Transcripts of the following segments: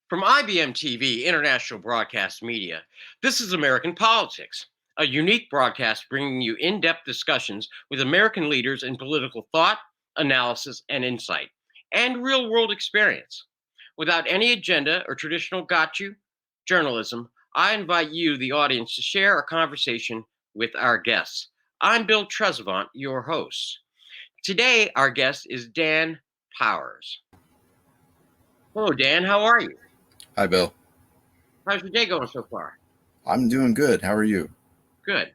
From IBMTV, International Broadcast Media, this is American Politics, a unique broadcast bringing you in depth discussions with American leaders in political thought, analysis, and insight, and real world experience. Without any agenda or traditional got you journalism, I invite you, the audience, to share a conversation with our guests. I'm Bill Trezevant, your host. Today, our guest is Dan Powers. Hello, Dan. How are you? Hi, Bill. How's your day going so far? I'm doing good. How are you? Good.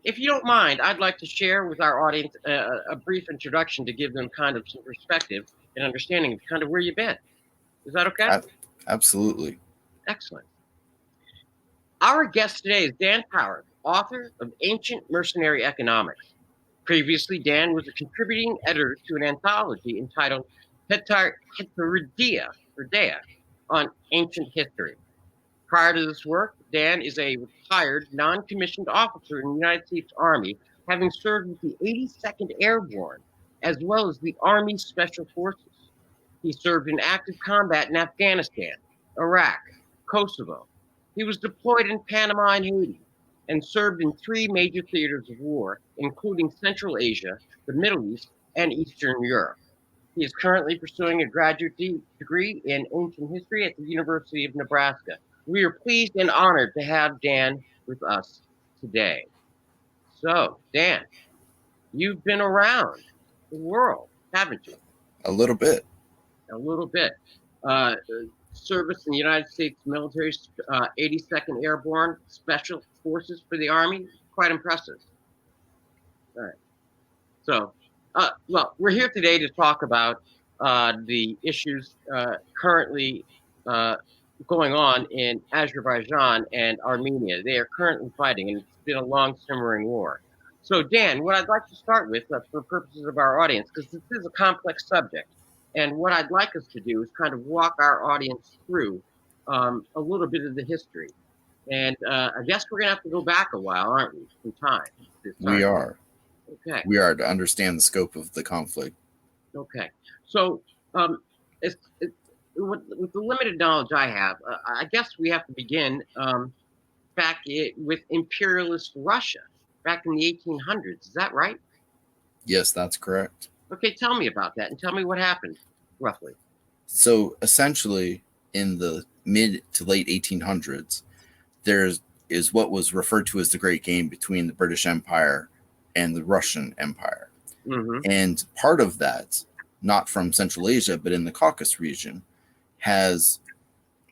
If you don't mind, I'd like to share with our audience a brief introduction to give them kind of some perspective and understanding of kind of where you've been. Is that okay? Absolutely. Excellent. Our guest today is Dan Powers, author of Ancient Mercenary Economics. Previously, Dan was a contributing editor to an anthology entitled Heterodia on ancient history. Prior to this work, Dan is a retired, non-commissioned officer in the United States Army, having served with the 82nd Airborne, as well as the Army Special Forces. He served in active combat in Afghanistan, Iraq, Kosovo. He was deployed in Panama and Haiti, and served in 3 major theaters of war, including Central Asia, the Middle East, and Eastern Europe. He is currently pursuing a graduate degree in ancient history at the University of Nebraska. We are pleased and honored to have Dan with us today. So, Dan, you've been around the world, haven't you? A little bit. A little bit. Service in the United States military, 82nd Airborne Special Forces for the Army. Quite impressive. All right. So, well, we're here today to talk about the issues currently going on in Azerbaijan and Armenia. They are currently fighting, and it's been a long simmering war. So, Dan, what I'd like to start with, for purposes of our audience, because this is a complex subject, and what I'd like us to do is kind of walk our audience through a little bit of the history. And I guess we're going to have to go back a while, aren't we, from time? We are. Okay. We are, to understand the scope of the conflict. Okay. So, with the limited knowledge I have, I guess we have to begin back with imperialist Russia back in the 1800s. Is that right? Yes, that's correct. Okay, tell me about that and tell me what happened, roughly. So, essentially, in the mid to late 1800s, there is what was referred to as the Great Game between the British Empire and the Russian Empire. Mm-hmm. And part of that, not from Central Asia, but in the Caucasus region, has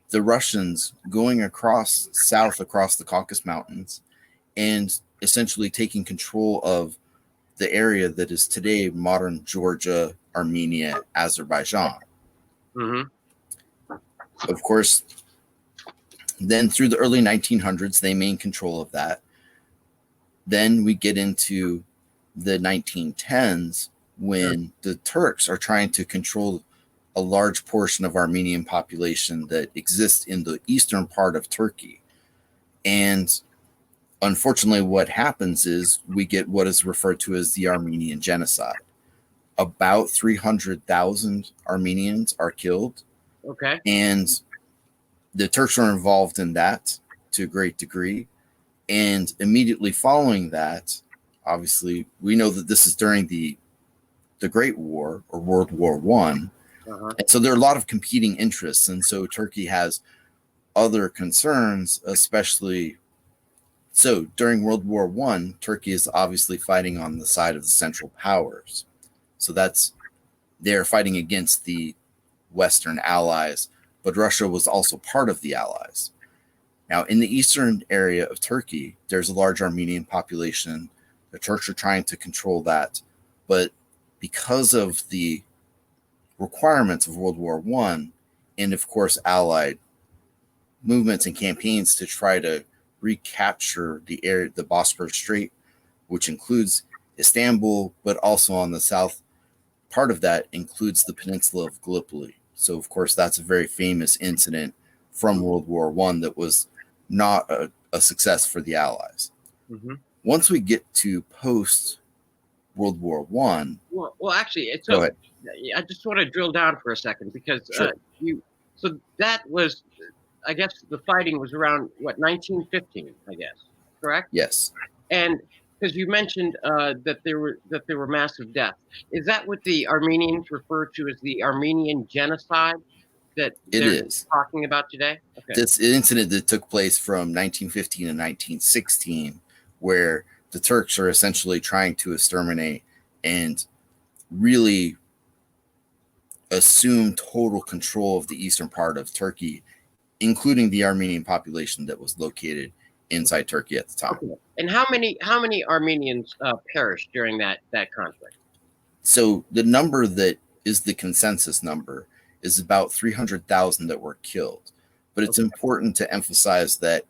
the Russians going south across the Caucasus Mountains and essentially taking control of the area that is today modern Georgia, Armenia, Azerbaijan. Mm-hmm. Of course, then through the early 1900s, they maintain control of that. Then we get into the 1910s when the Turks are trying to control a large portion of Armenian population that exists in the eastern part of Turkey. And unfortunately, what happens is we get what is referred to as the Armenian Genocide. About 300,000 Armenians are killed. Okay. And the Turks are involved in that to a great degree. And immediately following that, obviously, we know that this is during the Great War, or World War I. Uh-huh. And so there are a lot of competing interests. And so Turkey has other concerns, especially. So during World War I, Turkey is obviously fighting on the side of the Central Powers. So they're fighting against the Western allies, but Russia was also part of the allies. Now, in the eastern area of Turkey, there's a large Armenian population. The Turks are trying to control that. But because of the requirements of World War I, and of course, allied movements and campaigns to try to recapture the area, the Bosphorus Strait, which includes Istanbul, but also on the south part of that includes the peninsula of Gallipoli. So, of course, that's a very famous incident from World War I that was not a success for the Allies. Mm-hmm. Once we get to post World War I. Well, actually, I just want to drill down for a second because Sure. you So that was, I guess, the fighting was around what 1915, I guess, correct? Yes, And because you mentioned that there were massive deaths, is that what the Armenians refer to as the Armenian Genocide that it they're is. talking about today? Okay. This incident that took place from 1915 to 1916, where the Turks are essentially trying to exterminate and really assume total control of the eastern part of Turkey, including the Armenian population that was located inside Turkey at the time. Okay. And how many Armenians perished during that conflict? So the number that is the consensus number is about 300,000 that were killed. But it's Okay. important to emphasize that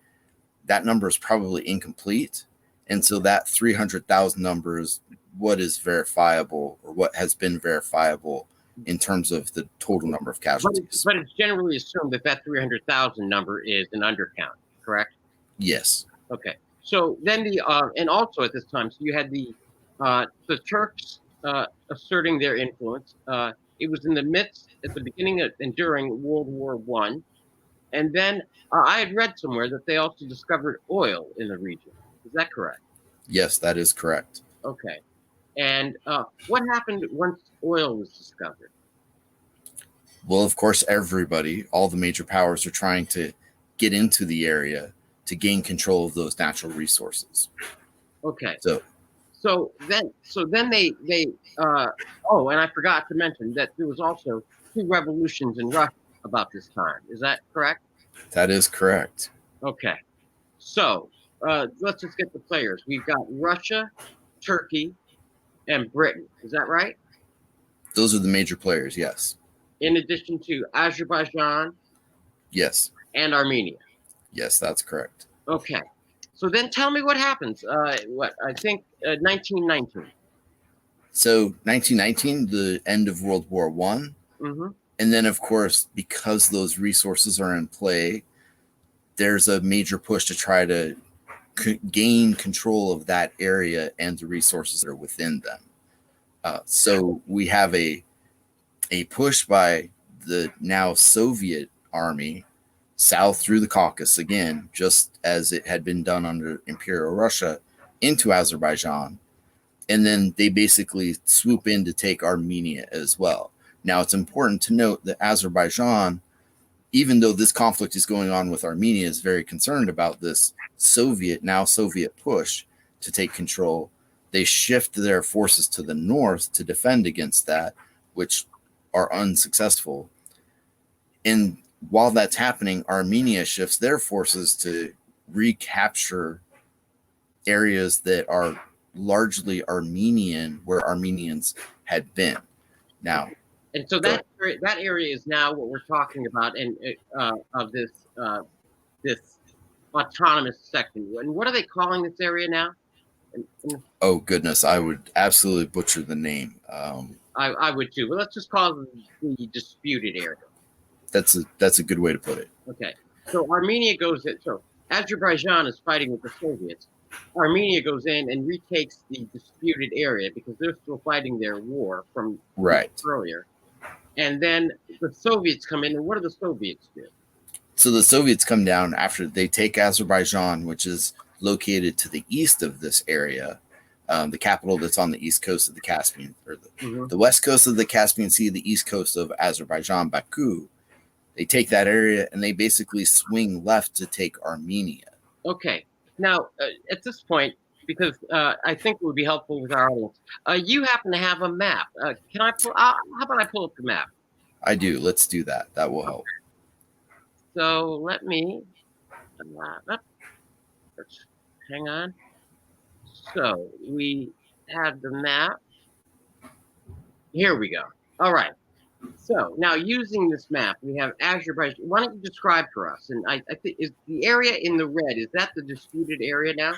that number is probably incomplete. And so that 300,000 number is what is verifiable, or what has been verifiable in terms of the total number of casualties. But it's generally assumed that 300,000 number is an undercount, correct? Yes. Okay. So then and also at this time, so you had the Turks asserting their influence. It was in the midst, at the beginning of, and during World War I. And then I had read somewhere that they also discovered oil in the region. Is that correct? Yes, that is correct. Okay. And what happened once oil was discovered? Well, of course, everybody, all the major powers are trying to get into the area to gain control of those natural resources. Okay. So then they oh, and I forgot to mention that there was also 2 revolutions in Russia about this time. Is that correct? that is correct. Okay. So let's just get the players. We've got Russia, Turkey, and Britain. Is that right? Those are the major players. Yes. In addition to Azerbaijan Yes. and Armenia. Yes, that's correct. Okay. So then tell me what happens. What I think 1919. So 1919, the end of World War I. Mm-hmm. And then, of course, because those resources are in play, there's a major push to try to gain control of that area and the resources that are within them. So we have a push by the now Soviet army south through the Caucasus, again, just as it had been done under Imperial Russia, into Azerbaijan. And then they basically swoop in to take Armenia as well. Now, it's important to note that Azerbaijan, even though this conflict is going on with Armenia, is very concerned about this now Soviet push to take control. They shift their forces to the north to defend against that, which are unsuccessful. And while that's happening, Armenia shifts their forces to recapture areas that are largely Armenian, where Armenians had been. Now, and so that area is now what we're talking about, and of this autonomous section. And what are they calling this area now? Oh goodness, I would absolutely butcher the name. I would too, but let's just call it the disputed area. That's a good way to put it. Okay, so Armenia goes in. So Azerbaijan is fighting with the Soviets. Armenia goes in and retakes the disputed area because they're still fighting their war from earlier. And then the Soviets come in, and what do the Soviets do? So the Soviets come down after they take Azerbaijan, which is located to the east of this area, the capital that's on the east coast of the Caspian, or the west coast of the Caspian Sea, the east coast of Azerbaijan, Baku. They take that area and they basically swing left to take Armenia. Okay. Now, at this point, because I think it would be helpful with our audience, you happen to have a map. Can I pull? How about I pull up the map? I do. Let's do that. That will help. So let me. Hang on. So we have the map. Here we go. All right. So now using this map, we have Azerbaijan. Why don't you describe for us? And I think is the area in the red, is that the disputed area now?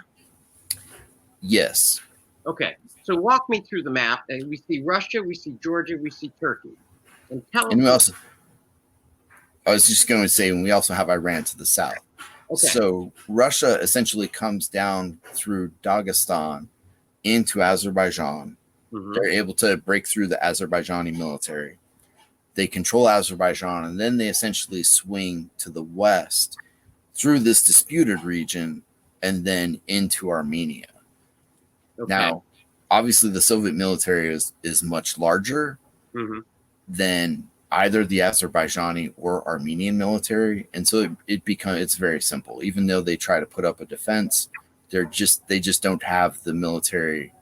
Yes. Okay. So walk me through the map. We see Russia, we see Georgia, we see Turkey. And tell us. I was just going to say, and we also have Iran to the south. Okay. So Russia essentially comes down through Dagestan into Azerbaijan. Mm-hmm. They're able to break through the Azerbaijani military. They control Azerbaijan, and then they essentially swing to the west through this disputed region and then into Armenia. Okay. Now, obviously, the Soviet military is much larger than either the Azerbaijani or Armenian military, and so it's very simple. Even though they try to put up a defense, they just don't have the military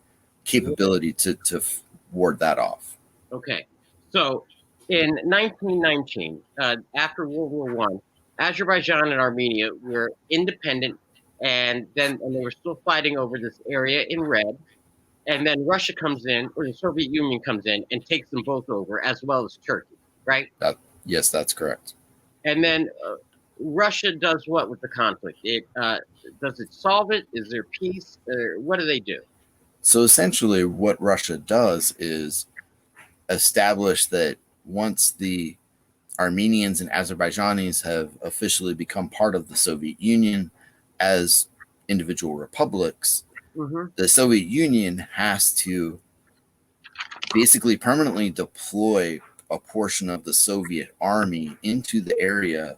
capability to ward that off. Okay, so in 1919, after World War I, Azerbaijan and Armenia were independent, and they were still fighting over this area in red. And then Russia comes in, or the Soviet Union comes in, and takes them both over, as well as Turkey, right? Yes, that's correct. And then Russia does what with the conflict? Does it solve it? Is there peace? What do they do? So essentially, what Russia does is establish that once the Armenians and Azerbaijanis have officially become part of the Soviet Union as individual republics, the Soviet Union has to basically permanently deploy a portion of the Soviet army into the area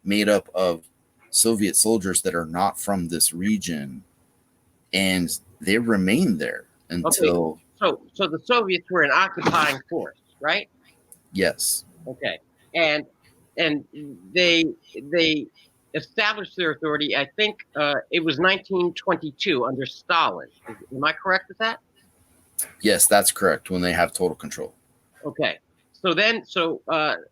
made up of Soviet soldiers that are not from this region, and they remain there until... Okay. So the Soviets were an occupying force, right? Yes. Okay. And they established their authority, I think it was 1922 under Stalin. Am I correct with that? Yes, that's correct, when they have total control. Okay. So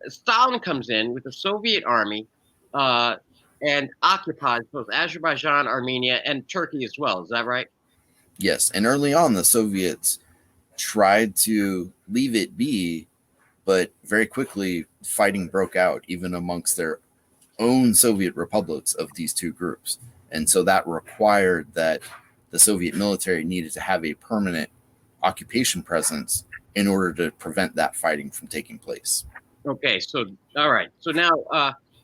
Stalin comes in with the Soviet army and occupies both Azerbaijan, Armenia, and Turkey as well. Is that right? Yes. And early on, the Soviets tried to leave it be, but very quickly fighting broke out even amongst their own Soviet republics of these two groups. And so that required that the Soviet military needed to have a permanent occupation presence in order to prevent that fighting from taking place. Okay, so all right. So now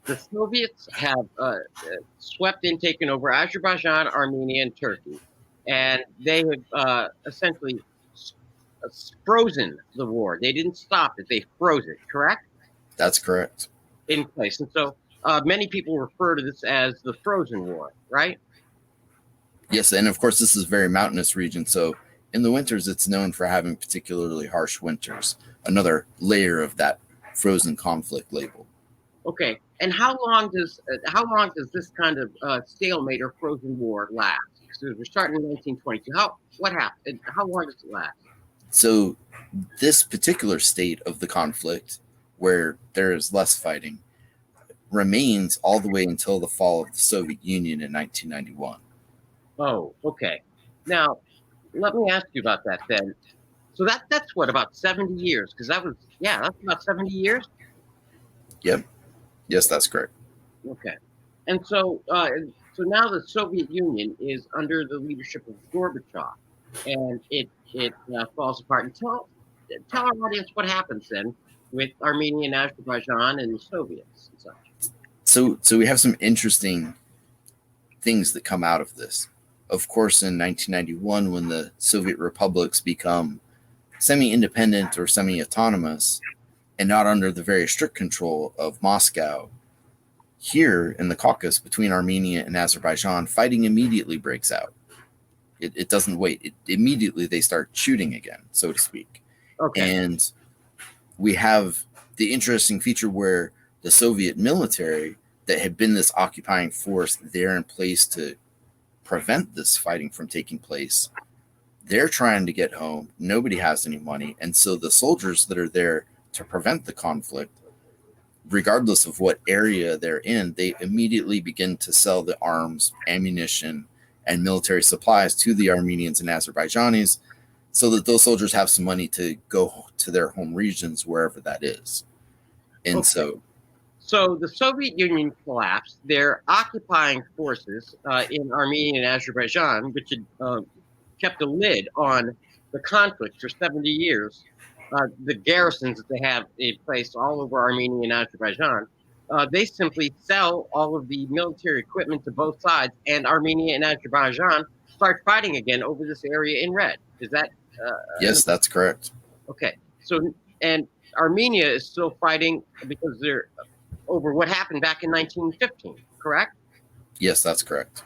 the Soviets have swept in, taken over Azerbaijan, Armenia, and Turkey, and they have essentially frozen the war. They didn't stop it; they froze it. Correct? That's correct. In place, and so many people refer to this as the Frozen War, right? Yes, and of course, this is a very mountainous region, so in the winters, it's known for having particularly harsh winters. Another layer of that frozen conflict label. Okay, and how long does this kind of stalemate or frozen war last? So we're starting in 1922. What happened? How long does it last? So this particular state of the conflict, where there is less fighting, remains all the way until the fall of the Soviet Union in 1991. Oh, okay. Now, let me ask you about that then. So that's what, about 70 years? Because that's about 70 years? Yep. Yes, that's correct. Okay. And so now the Soviet Union is under the leadership of Gorbachev, and it falls apart. And tell our audience what happens then with Armenia and Azerbaijan and the Soviets and such. So we have some interesting things that come out of this. Of course, in 1991, when the Soviet republics become semi-independent or semi-autonomous and not under the very strict control of Moscow, here in the Caucasus between Armenia and Azerbaijan, fighting immediately breaks out. It doesn't wait. Immediately they start shooting again, so to speak. Okay. And we have the interesting feature where the Soviet military that had been this occupying force there in place to prevent this fighting from taking place, they're trying to get home. Nobody has any money. And so the soldiers that are there to prevent the conflict, regardless of what area they're in, they immediately begin to sell the arms, ammunition, and military supplies to the Armenians and Azerbaijanis so that those soldiers have some money to go to their home regions, wherever that is. And okay. So the Soviet Union collapsed. Their occupying forces in Armenia and Azerbaijan, which had kept a lid on the conflict for 70 years, the garrisons that they have in place all over Armenia and Azerbaijan, they simply sell all of the military equipment to both sides, and Armenia and Azerbaijan start fighting again over this area in red. Is that? Yes, that's correct. Okay. So, and Armenia is still fighting because they're over what happened back in 1915, correct? Yes, that's correct.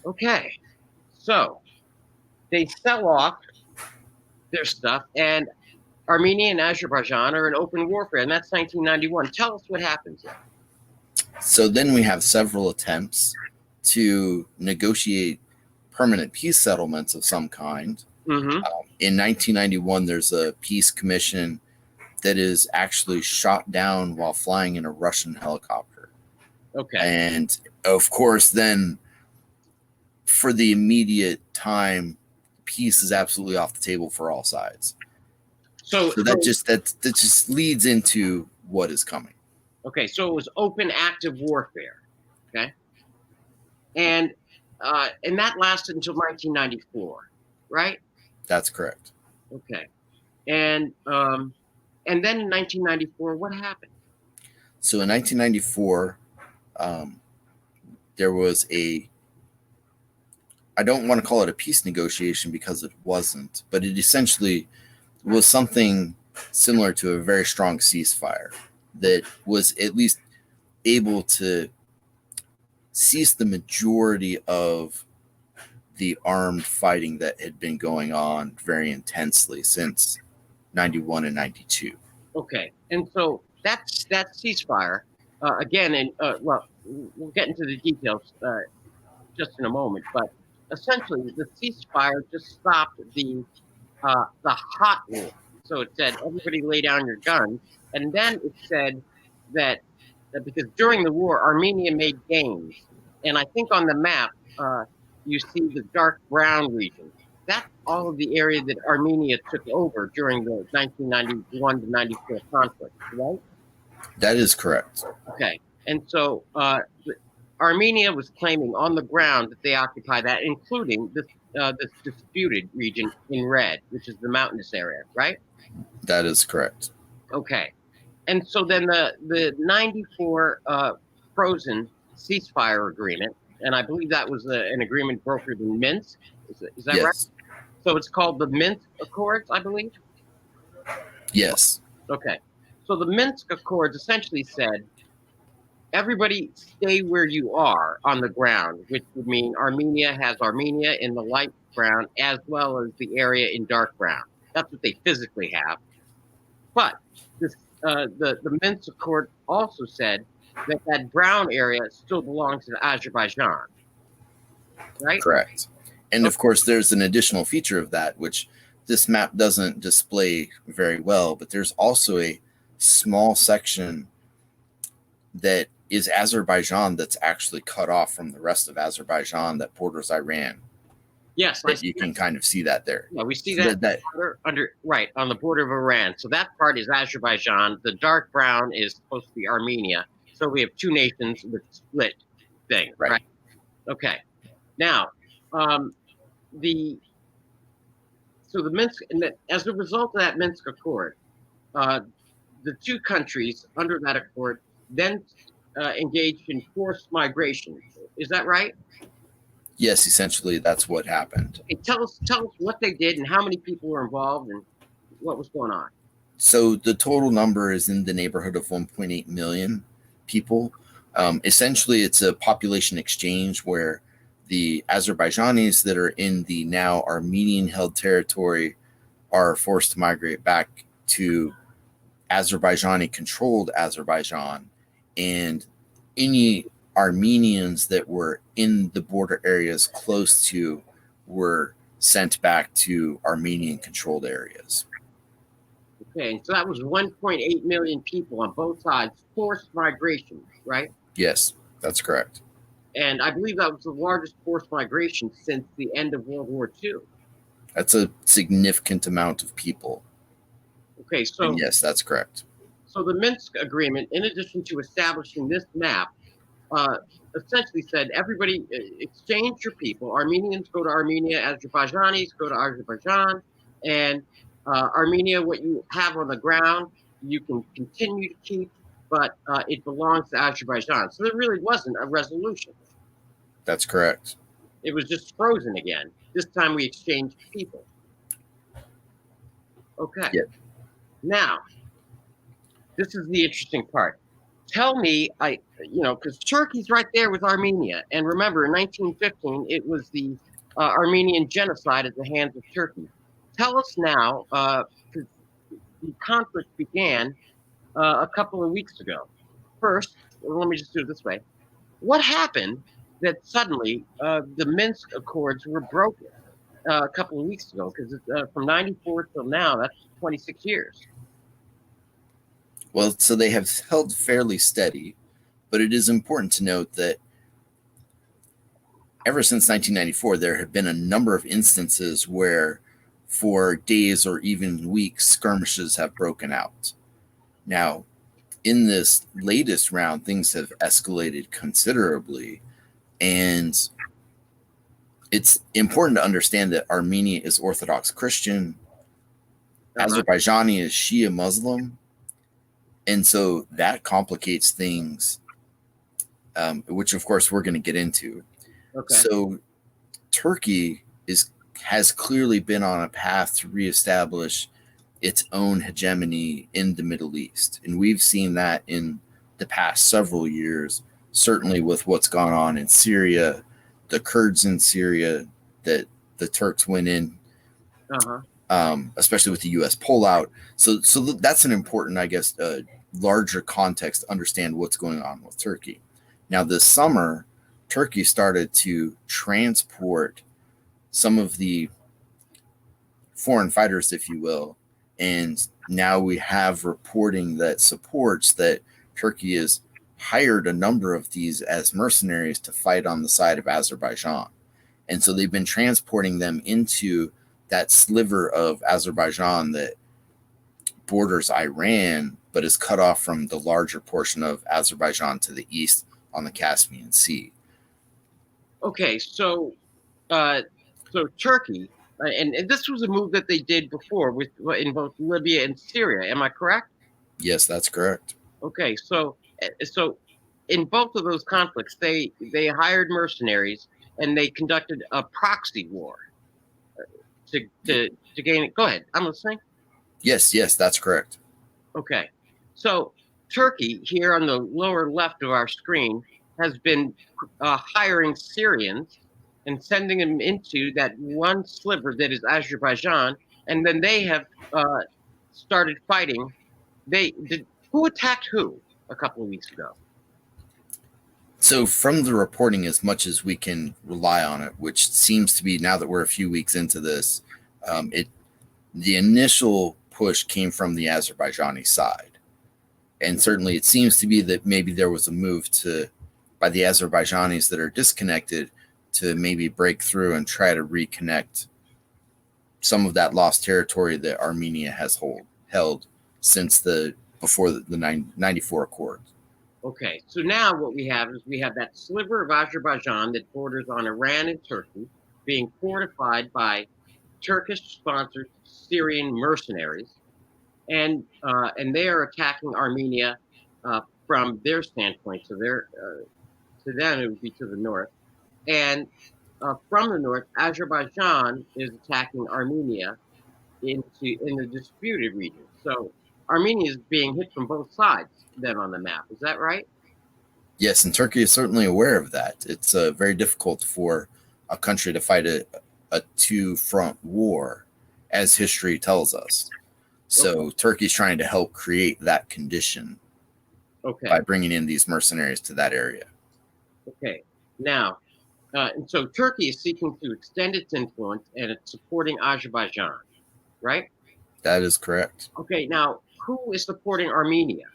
Okay. So they sell off their stuff, and Armenia and Azerbaijan are in open warfare, and that's 1991. Tell us what happens there. So then we have several attempts to negotiate permanent peace settlements of some kind. Mm-hmm. In 1991, there's a peace commission that is actually shot down while flying in a Russian helicopter. Okay. And of course, then for the immediate time, peace is absolutely off the table for all sides. So that just leads into what is coming. Okay, so it was open active warfare. Okay. And that lasted until 1994, right? That's correct. Okay. And then in 1994, what happened? So in 1994, there was I don't want to call it a peace negotiation because it wasn't, but it essentially was something similar to a very strong ceasefire that was at least able to cease the majority of the armed fighting that had been going on very intensely since 91 and 92. Okay. And so that ceasefire, again, and well, we'll get into the details just in a moment, but essentially the ceasefire just stopped the hot war. So it said, everybody lay down your guns. And then it said that because during the war, Armenia made gains. And I think on the map, you see the dark brown region. That's all of the area that Armenia took over during the 1991 to 94 conflict, right? That is correct. Okay. And so Armenia was claiming on the ground that they occupy that, including this disputed region in red, which is the mountainous area, right? That is correct. Okay. And so then the 94 frozen ceasefire agreement, and I believe that was an agreement brokered in Minsk. Is that yes. right? So it's called the Minsk Accords, I believe? Yes. Okay. So the Minsk Accords essentially said, everybody stay where you are on the ground, which would mean Armenia has Armenia in the light brown as well as the area in dark brown. That's what they physically have. But this, the Minsk Accord also said that brown area still belongs to Azerbaijan, right? Correct. And of course, there's an additional feature of that, which this map doesn't display very well, but there's also a small section that is Azerbaijan that's actually cut off from the rest of Azerbaijan that borders Iran. Yes, you can kind of see that there. Yeah, we see that right on the border of Iran. So that part is Azerbaijan. The dark brown is supposed to be Armenia. So we have two nations with split thing, right? Okay. Now, the Minsk, and as a result of that Minsk Accord, the two countries under that accord then engaged in forced migration. Is that right? Yes, essentially that's what happened. Okay, tell us what they did and how many people were involved and what was going on. So the total number is in the neighborhood of 1.8 million people. Essentially, it's a population exchange where the Azerbaijanis that are in the now Armenian-held territory are forced to migrate back to Azerbaijani-controlled Azerbaijan, and any Armenians that were in the border areas close to were sent back to Armenian-controlled areas. Okay, so that was 1.8 million people on both sides, forced migration, right? Yes, that's correct. And I believe that was the largest forced migration since the end of World War II. That's a significant amount of people. Okay, so and yes, that's correct. So the Minsk Agreement, in addition to establishing this map, essentially said, everybody exchange your people. Armenians go to Armenia, Azerbaijanis go to Azerbaijan, and Armenia, what you have on the ground, you can continue to keep, but it belongs to Azerbaijan. So there really wasn't a resolution. That's correct. It was just frozen again. This time we exchanged people. Okay. Yep. Now, this is the interesting part. Tell me, because Turkey's right there with Armenia, and remember, in 1915, it was the Armenian Genocide at the hands of Turkey. Tell us now, 'cause the conflict began a couple of weeks ago. First, let me just do it this way. What happened that suddenly the Minsk Accords were broken a couple of weeks ago? Because from 94 till now, that's 26 years. Well, so they have held fairly steady, but it is important to note that ever since 1994, there have been a number of instances where, for days or even weeks, skirmishes have broken out. Now, in this latest round, things have escalated considerably, and it's important to understand that Armenia is Orthodox Christian, Azerbaijani is Shia Muslim, and so that complicates things, which of course we're going to get into. Okay. So Turkey has clearly been on a path to reestablish its own hegemony in the Middle East, and we've seen that in the past several years, certainly with what's gone on in Syria, the Kurds in Syria that the Turks went in, especially with the U.S. pullout. So that's an important, I guess, larger context to understand what's going on with Turkey. Now, this summer, Turkey started to transport some of the foreign fighters, if you will, and now we have reporting that supports that Turkey has hired a number of these as mercenaries to fight on the side of Azerbaijan. And so they've been transporting them into that sliver of Azerbaijan that borders Iran, but is cut off from the larger portion of Azerbaijan to the east on the Caspian Sea. Okay, so Turkey, and this was a move that they did before in both Libya and Syria. Am I correct? Yes, that's correct. Okay, so in both of those conflicts, they hired mercenaries and they conducted a proxy war to gain it. Go ahead, I'm listening. Yes, that's correct. Okay, so Turkey here on the lower left of our screen has been hiring Syrians and sending them into that one sliver that is Azerbaijan, and then they have started fighting. Who attacked who a couple of weeks ago? So from the reporting, as much as we can rely on it, which seems to be, now that we're a few weeks into this, the initial push came from the Azerbaijani side. And certainly it seems to be that maybe there was a move by the Azerbaijanis that are disconnected to maybe break through and try to reconnect some of that lost territory that Armenia has held since before the 94 Accords. Okay, so now what we have is we have that sliver of Azerbaijan that borders on Iran and Turkey being fortified by Turkish-sponsored Syrian mercenaries, and they are attacking Armenia from their standpoint. So to them it would be to the north, and from the north, Azerbaijan is attacking Armenia in the disputed region. So Armenia is being hit from both sides then on the map. Is that right? Yes, and Turkey is certainly aware of that. It's very difficult for a country to fight a two-front war, as history tells us. So Turkey's trying to help create that condition by bringing in these mercenaries to that area. Okay. Now, and so Turkey is seeking to extend its influence and it's supporting Azerbaijan, right? That is correct. Okay. Now, who is supporting Armenia?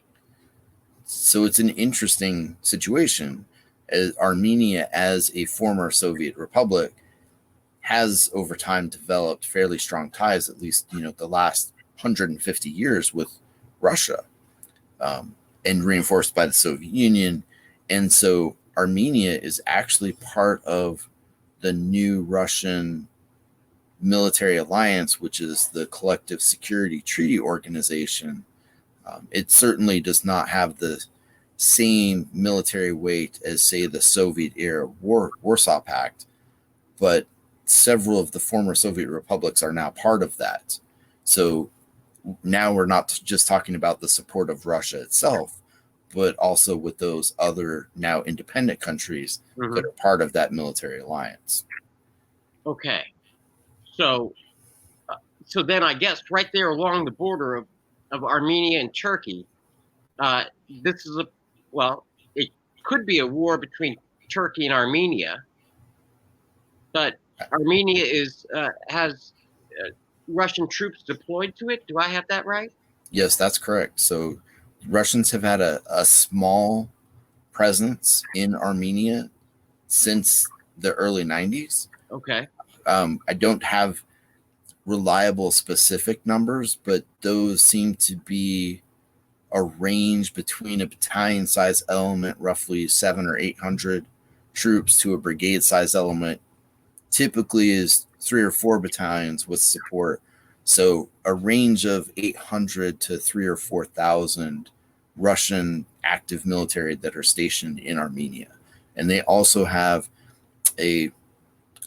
So it's an interesting situation. Armenia, as a former Soviet republic, has over time developed fairly strong ties, at least the last 150 years, with Russia, and reinforced by the Soviet Union. And so Armenia is actually part of the new Russian military alliance, which is the Collective Security Treaty Organization. It certainly does not have the same military weight as, say, the Soviet-era Warsaw Pact, but several of the former Soviet republics are now part of that. So now we're not just talking about the support of Russia itself, but also with those other now independent countries that are part of that military alliance. Okay. So, so then I guess right there along the border of Armenia and Turkey, this is it could be a war between Turkey and Armenia, but Armenia has Russian troops deployed to it. Do I have that right? Yes, that's correct. So Russians have had a small presence in Armenia since the early 90s. Okay. I don't have reliable specific numbers, but those seem to be a range between a battalion size element, roughly 700 or 800 troops, to a brigade size element, typically is 3 or 4 battalions with support. So a range of 800 to 3 or 4,000 Russian active military that are stationed in Armenia. And they also have a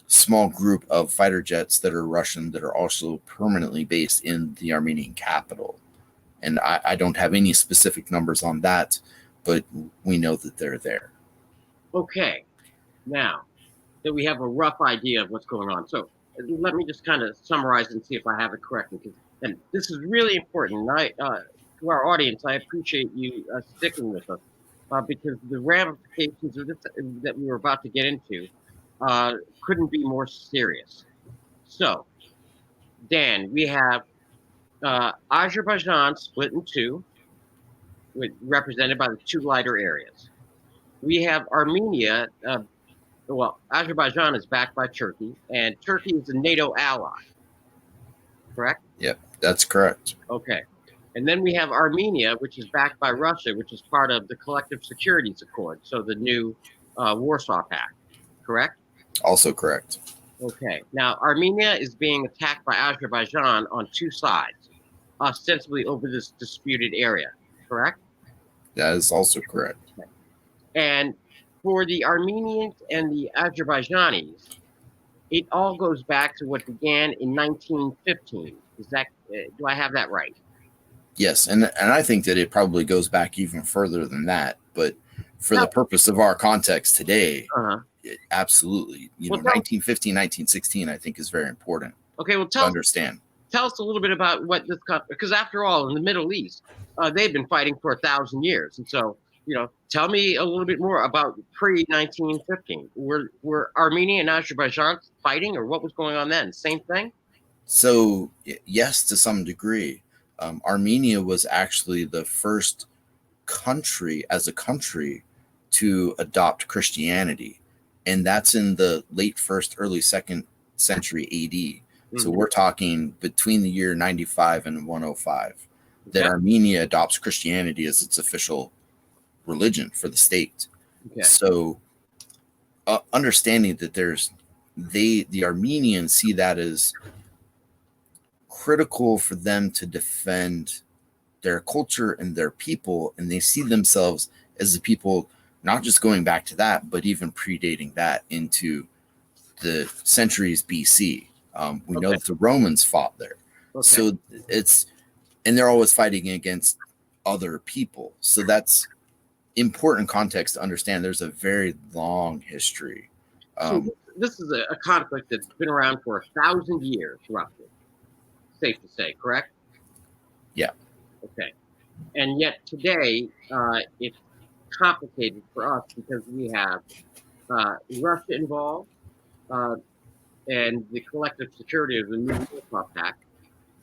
small group of fighter jets that are Russian that are also permanently based in the Armenian capital. And I don't have any specific numbers on that, but we know that they're there. Okay. Now that we have a rough idea of what's going on, so let me just kind of summarize and see if I have it correctly. And this is really important. And to our audience, I appreciate you sticking with us because the ramifications of this that we were about to get into couldn't be more serious. So, Dan, we have Azerbaijan split in two, represented by the 2 lighter areas. We have Armenia. Azerbaijan is backed by Turkey, and Turkey is a NATO ally. Correct? Yep, that's correct. Okay. And then we have Armenia, which is backed by Russia, which is part of the Collective Securities Accord, so the new Warsaw Pact. Correct? Also correct. Okay. Now, Armenia is being attacked by Azerbaijan on 2 sides, ostensibly over this disputed area. Correct? That is also correct. Okay. And for the Armenians and the Azerbaijanis, it all goes back to what began in 1915. Is that do I have that right? Yes, and I think that it probably goes back even further than that. But for the purpose of our context today, absolutely. 1915, 1916, I think is very important. Okay, well, to understand. Tell us a little bit about what this, because after all, in the Middle East, they've been fighting for 1,000 years, and so tell me a little bit more about pre-1915. Were Armenia and Azerbaijan fighting, or what was going on then? Same thing? So, yes, to some degree. Armenia was actually the first country to adopt Christianity. And that's in the late 1st, early 2nd century AD. So we're talking between the year 95 and 105 that Armenia adopts Christianity as its official religion for the state. So understanding that the Armenians see that as critical for them to defend their culture and their people, and they see themselves as the people not just going back to that, but even predating that into the centuries BC. We know that the Romans fought there. So and they're always fighting against other people. So that's important context to understand. There's a very long history. So this is a conflict that's been around for 1,000 years, roughly. Safe to say, correct? Yeah. Okay. And yet today, it's complicated for us because we have Russia involved and the collective security of the new Warsaw Pact.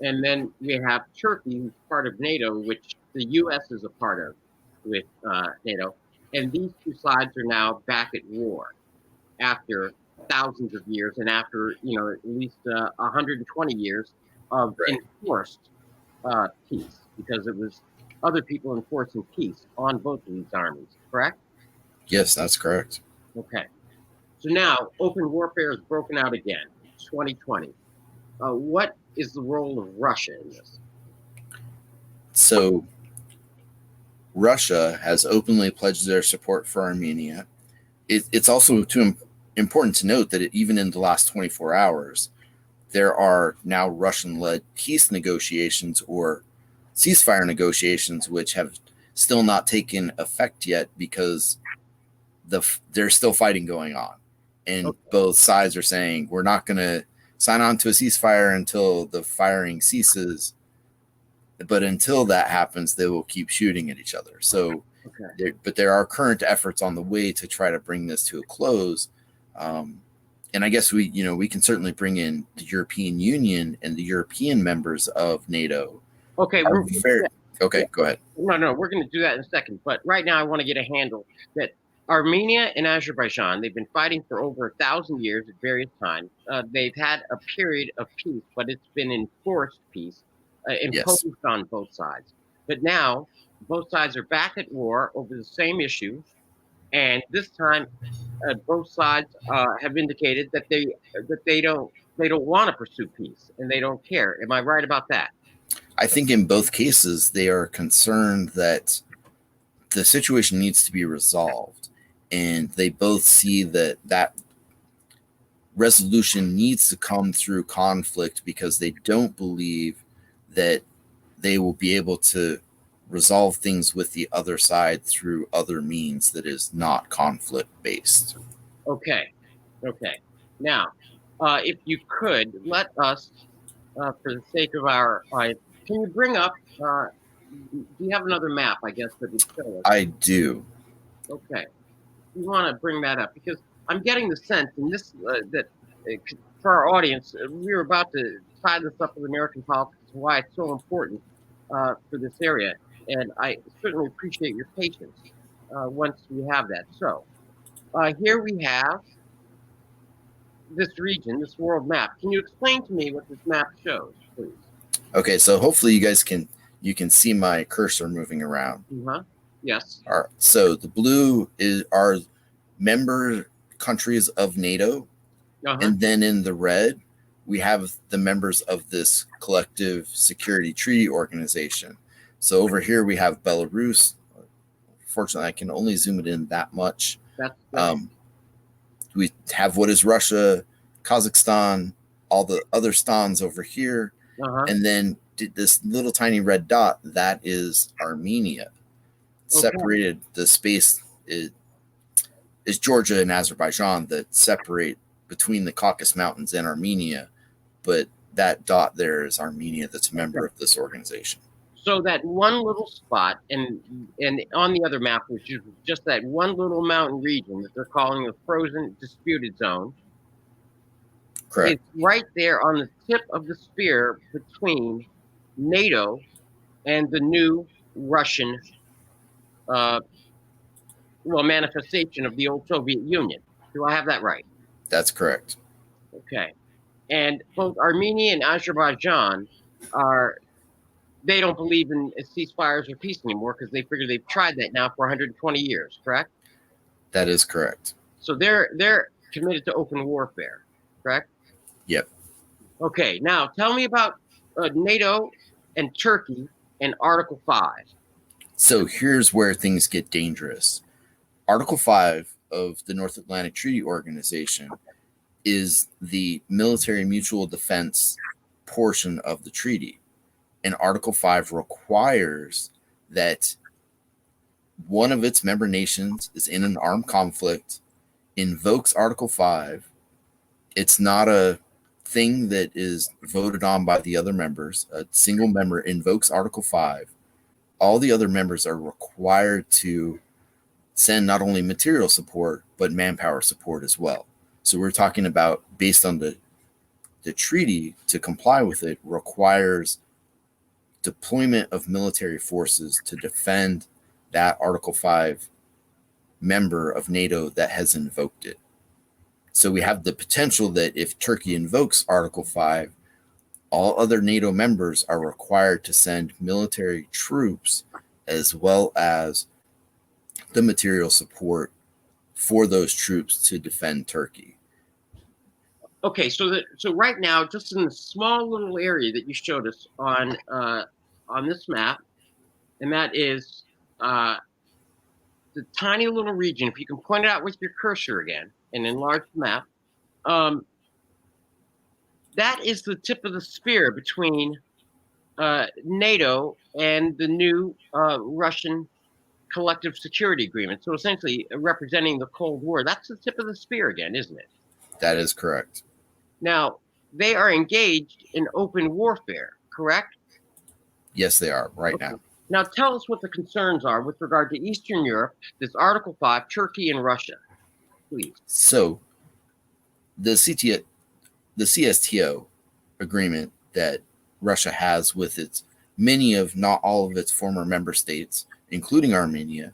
And then we have Turkey, who's part of NATO, which the U.S. is a part of with NATO. And these 2 sides are now back at war after thousands of years and after, at least 120 years of enforced peace, because it was other people enforcing peace on both of these armies, correct? Yes, that's correct. Okay. So now open warfare is broken out again, 2020. What is the role of Russia in this? So Russia has openly pledged their support for Armenia. It's also important to note that even in the last 24 hours, there are now Russian-led peace negotiations or ceasefire negotiations, which have still not taken effect yet because there's still fighting going on, and both sides are saying we're not going to sign on to a ceasefire until the firing ceases. But until that happens, they will keep shooting at each other. So, but there are current efforts on the way to try to bring this to a close. And I guess we can certainly bring in the European Union and the European members of NATO. Okay. Okay, go ahead. No, we're going to do that in a second. But right now, I want to get a handle that Armenia and Azerbaijan, they've been fighting for over 1,000 years at various times. They've had a period of peace, but it's been enforced peace imposed on both sides. But now, both sides are back at war over the same issue. And this time, both sides have indicated that they don't want to pursue peace and they don't care. Am I right about that? I think in both cases they are concerned that the situation needs to be resolved, and they both see that resolution needs to come through conflict because they don't believe that they will be able to resolve things with the other side through other means that is not conflict based. Okay. Now, if you could let us, for the sake of our, can you bring up? Do you have another map? I guess that would show us. I do. Okay. You want to bring that up because I'm getting the sense in this that for our audience, we're about to tie this up with American politics, why it's so important for this area. And I certainly appreciate your patience once we have that. So here we have this region, this world map. Can you explain to me what this map shows, please? Okay, so hopefully you can see my cursor moving around. Yes. All right, so the blue are member countries of NATO, and then in the red we have the members of this collective security treaty organization. So over here we have Belarus. Fortunately, I can only zoom it in that much. We have what is Russia, Kazakhstan, all the other stans over here, and then this little tiny red dot, that is Armenia. Separated, the space is Georgia and Azerbaijan that separate between the Caucasus Mountains and Armenia, but that dot there is Armenia that's a member of this organization. So that one little spot, and on the other map, which is just that one little mountain region that they're calling the frozen disputed zone. Correct. It's right there on the tip of the spear between NATO and the new Russian manifestation of the old Soviet Union. Do I have that right? That's correct. Okay. And both Armenia and Azerbaijan they don't believe in ceasefires or peace anymore because they figure they've tried that now for 120 years, correct? That is correct. So they're committed to open warfare, correct? Yep. Okay, now tell me about NATO and Turkey and Article 5. So here's where things get dangerous. Article 5 of the North Atlantic Treaty Organization is the military mutual defense portion of the treaty. And Article 5 requires that one of its member nations is in an armed conflict, invokes Article 5. It's not a thing that is voted on by the other members. A single member invokes Article 5. All the other members are required to send not only material support, but manpower support as well. So we're talking about, based on the treaty, to comply with it requires deployment of military forces to defend that Article 5 member of NATO that has invoked it. So we have the potential that if Turkey invokes Article 5, all other NATO members are required to send military troops as well as the material support for those troops to defend Turkey. Okay, so right now, just in the small little area that you showed us on this map, and that is the tiny little region. If you can point it out with your cursor again and enlarge the map, that is the tip of the spear between NATO and the new Russian collective security agreement. So essentially representing the Cold War. That's the tip of the spear again, isn't it? That is correct. Now, they are engaged in open warfare, correct? Yes, they are right Okay. now. Now, tell us what the concerns are with regard to Eastern Europe, this Article 5, Turkey and Russia, please. So the CSTO agreement that Russia has with its many of not all of its former member states, including Armenia,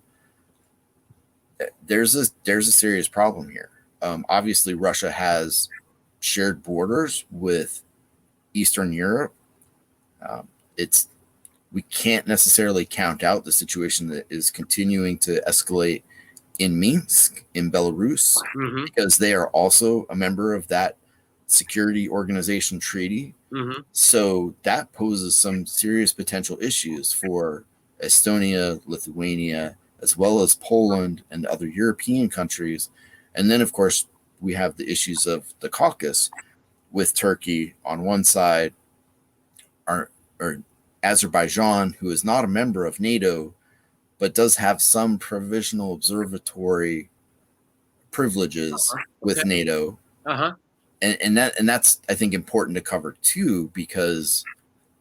there's a serious problem here. Obviously, Russia has shared borders with Eastern Europe. It's we can't necessarily count out the situation that is continuing to escalate in Minsk, in Belarus, Mm-hmm. because they are also a member of that security organization treaty. Mm-hmm. So that poses some serious potential issues for Estonia, Lithuania, as well as Poland and other European countries. And then, of course, we have the issues of the Caucasus with Turkey on one side, or Azerbaijan, who is not a member of NATO, but does have some provisional observatory privileges with Okay. NATO. Uh-huh. And that's, I think, important to cover too, because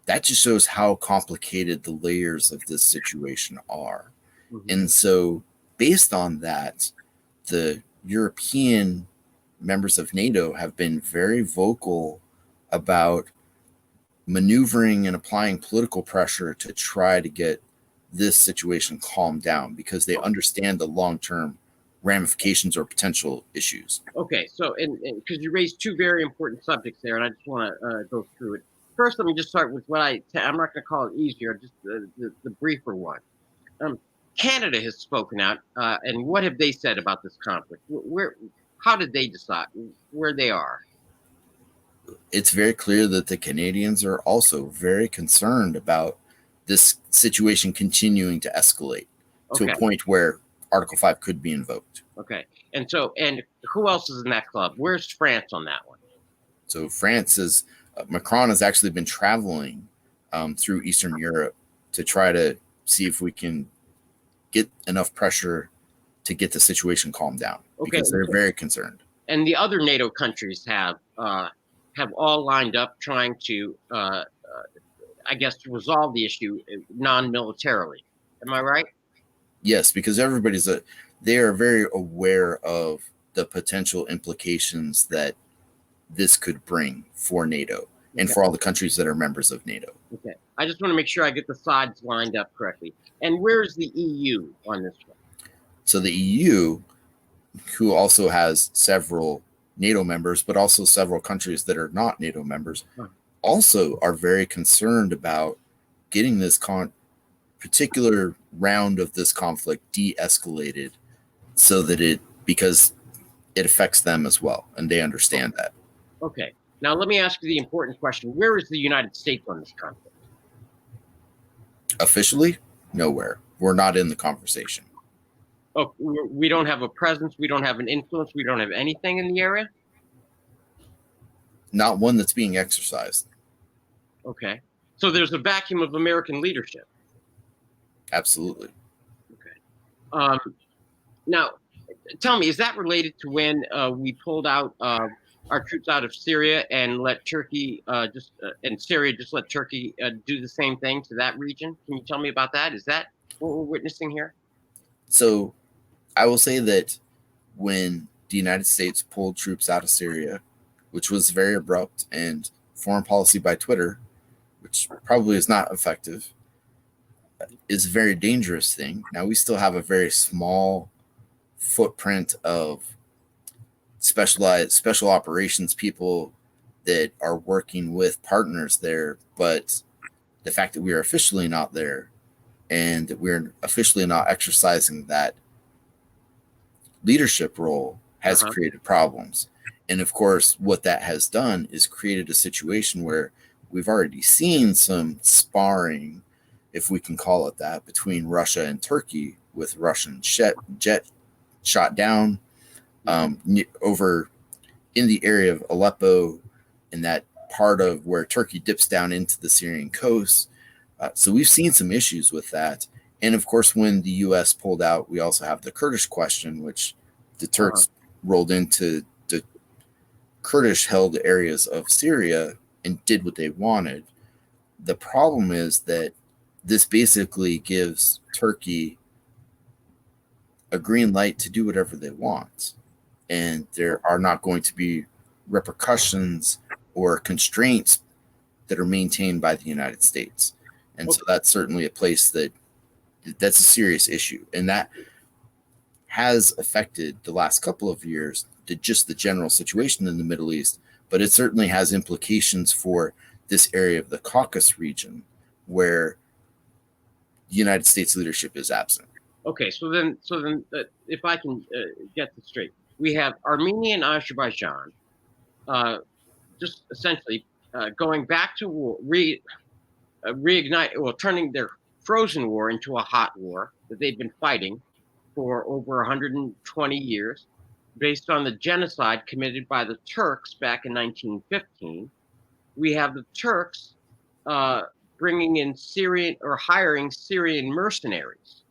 that just shows how complicated the layers of this situation are. Mm-hmm. And so based on that, the European members of NATO have been very vocal about maneuvering and applying political pressure to try to get this situation calmed down, because they understand the long-term ramifications or potential issues. Okay, so and because you raised two very important subjects there, and I just want to go through it. First, let me just start with what I'm not going to call it easier, just the briefer one. Canada has spoken out, and what have they said about this conflict? How did they decide where they are? It's very clear that the Canadians are also very concerned about this situation continuing to escalate to Okay, a point where Article 5 could be invoked. okay, and who else is in that club? Where's France on that one? So France is Macron has actually been traveling through Eastern Europe to try to see if we can get enough pressure to get the situation calmed down, because they're very concerned. And the other NATO countries have all lined up trying to, I guess, to resolve the issue non-militarily. Am I right? Yes, because they are very aware of the potential implications that this could bring for NATO and for all the countries that are members of NATO. Okay. I just want to make sure I get the sides lined up correctly. And where's the EU on this one? So the EU, who also has several NATO members, but also several countries that are not NATO members, also are very concerned about getting this particular round of this conflict de-escalated, so that because it affects them as well, and they understand that. Okay. Now let me ask you the important question. Where is the United States on this conflict? Officially, nowhere. We're not in the conversation. Oh, we don't have a presence. We don't have an influence. We don't have anything in the area? Not one that's being exercised. Okay. So there's a vacuum of American leadership. Absolutely. Okay. Now, tell me, is that related to when we pulled out our troops out of Syria and let Turkey and Syria just let Turkey do the same thing to that region? Can you tell me about that? Is that what we're witnessing here? So I will say that when the United States pulled troops out of Syria, which was very abrupt, and foreign policy by Twitter, which probably is not effective, is a very dangerous thing. Now, we still have a very small footprint of special operations people that are working with partners there, but the fact that we are officially not there and that we're officially not exercising that leadership role has created problems. And of course, what that has done is created a situation where we've already seen some sparring, if we can call it that, between Russia and Turkey, with Russian jet shot down over in the area of Aleppo, in that part of where Turkey dips down into the Syrian coast. So we've seen some issues with that. And of course, when the U.S. pulled out, we also have the Kurdish question, which the Turks rolled into the Kurdish held areas of Syria and did what they wanted. The problem is that this basically gives Turkey a green light to do whatever they want. And there are not going to be repercussions or constraints that are maintained by the United States. And so that's certainly a place that's a serious issue. And that has affected the last couple of years, just the general situation in the Middle East, but it certainly has implications for this area of the Caucasus region where the United States leadership is absent. Okay, so then, if I can get this straight, we have Armenia and Azerbaijan, just essentially going back to war, turning their frozen war into a hot war that they've been fighting for over 120 years, based on the genocide committed by the Turks back in 1915. We have the Turks bringing in hiring Syrian mercenaries.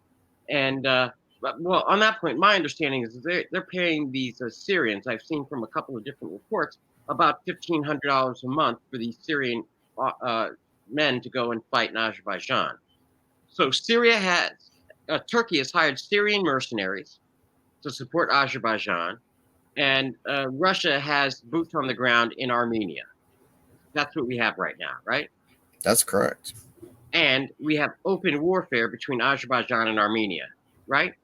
And well, on that point, my understanding is they're paying these Syrians. I've seen from a couple of different reports about $1,500 a month for these Syrian men to go and fight in Azerbaijan. So Turkey has hired Syrian mercenaries to support Azerbaijan, and Russia has boots on the ground in Armenia. That's what we have right now, right? That's correct. And we have open warfare between Azerbaijan and Armenia, right?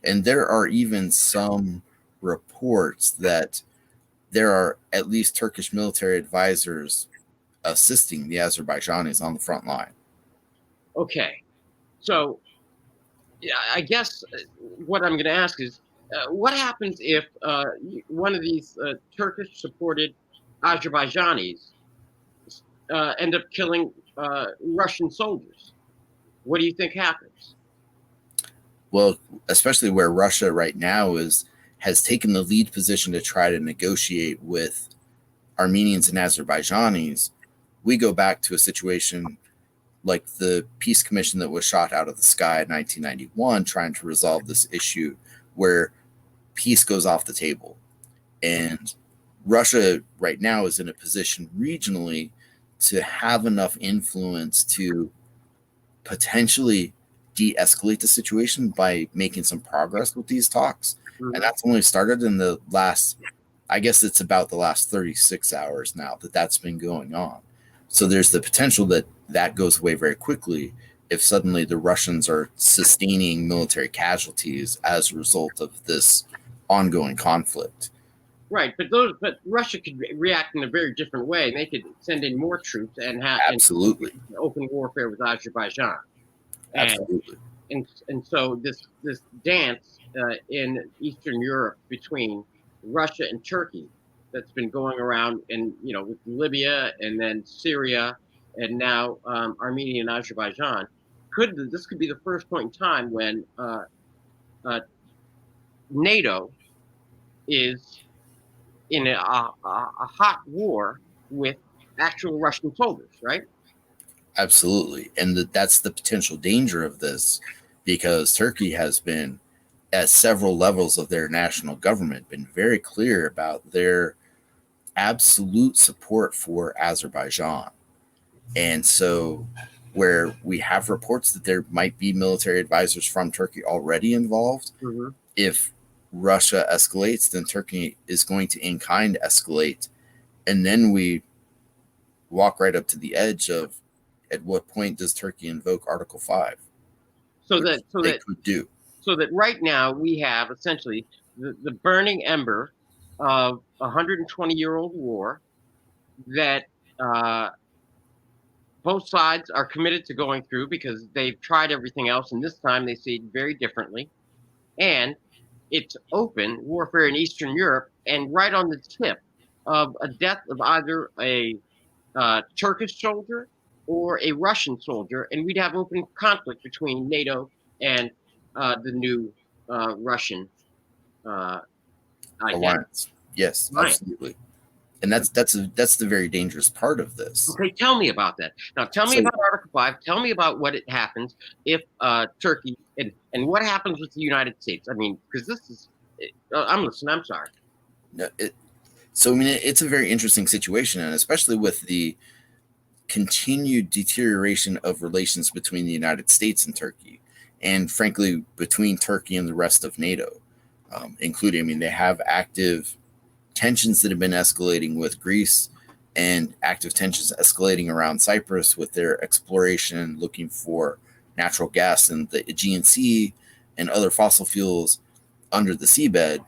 And there are even some reports that there are at least Turkish military advisors assisting the Azerbaijanis on the front line. Okay. So yeah, I guess what I'm going to ask is, what happens if one of these Turkish-supported Azerbaijanis end up killing Russian soldiers? What do you think happens? Well, especially where Russia right now has taken the lead position to try to negotiate with Armenians and Azerbaijanis, we go back to a situation like the peace commission that was shot out of the sky in 1991, trying to resolve this issue where peace goes off the table. And Russia right now is in a position regionally to have enough influence to potentially de-escalate the situation by making some progress with these talks. Mm-hmm. And that's only started in the last, I guess it's about the last 36 hours now that's been going on. So there's the potential that goes away very quickly if suddenly the Russians are sustaining military casualties as a result of this ongoing conflict. Right, but Russia could react in a very different way. They could send in more troops and have absolutely open warfare with Azerbaijan. Absolutely. And so this dance in Eastern Europe between Russia and Turkey that's been going around, and with Libya and then Syria and now Armenia and Azerbaijan, this could be the first point in time when NATO is in a hot war with actual Russian soldiers, right? Absolutely. And that's the potential danger of this, because Turkey has been, at several levels of their national government, been very clear about their absolute support for Azerbaijan. And so where we have reports that there might be military advisors from Turkey already involved, mm-hmm. If Russia escalates, then Turkey is going to in kind escalate. And then we walk right up to the edge of, at what point does Turkey invoke Article 5? So that right now we have essentially the burning ember of a 120-year-old war that both sides are committed to going through because they've tried everything else, and this time they see it very differently. And it's open warfare in Eastern Europe, and right on the tip of a death of either a Turkish soldier or a Russian soldier, and we'd have open conflict between NATO and the new Russian alliance. Yes, absolutely. And that's the very dangerous part of this. Okay, tell me about that. Now, tell me So about Article 5. Tell me about what it happens if Turkey and what happens with the United States. I mean, because this is, I'm listening. I'm sorry. so I mean, it's a very interesting situation, and especially with the continued deterioration of relations between the United States and Turkey, and frankly, between Turkey and the rest of NATO, including, I mean, they have active tensions that have been escalating with Greece and active tensions escalating around Cyprus with their exploration looking for natural gas in the Aegean Sea and other fossil fuels under the seabed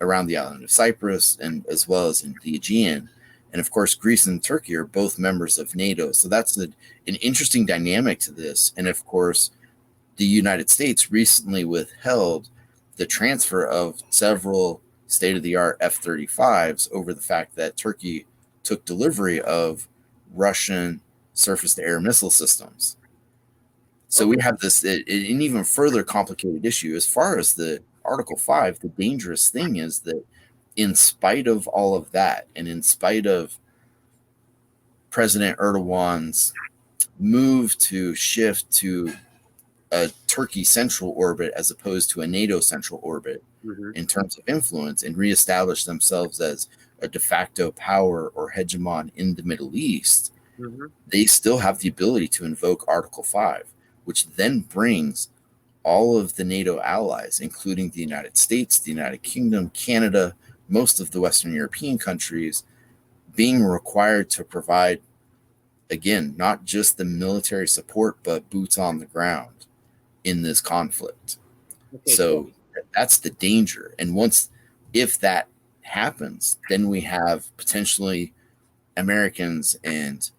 around the island of Cyprus and as well as in the Aegean. And of course, Greece and Turkey are both members of NATO. So that's an interesting dynamic to this. And of course, the United States recently withheld the transfer of several state of the art F 35s over the fact that Turkey took delivery of Russian surface to air missile systems. So we have this an even further complicated issue as far as the Article 5. The dangerous thing is that in spite of all of that, and in spite of President Erdogan's move to shift to a Turkey central orbit as opposed to a NATO central orbit in terms of influence and reestablish themselves as a de facto power or hegemon in the Middle East, they still have the ability to invoke Article 5, which then brings all of the NATO allies, including the United States, the United Kingdom, Canada, most of the Western European countries, being required to provide, again, not just the military support, but boots on the ground in this conflict. Okay. So that's the danger. And if that happens, then we have potentially Americans and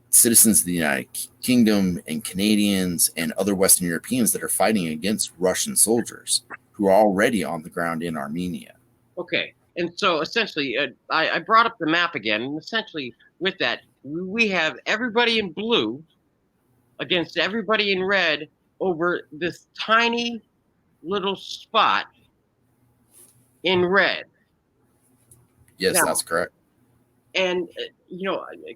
citizens of the United Kingdom and Canadians and other Western Europeans that are fighting against Russian soldiers who are already on the ground in Armenia. Okay. And so essentially, I brought up the map again, and essentially with that, we have everybody in blue against everybody in red over this tiny little spot in red. Yes, now, that's correct. And,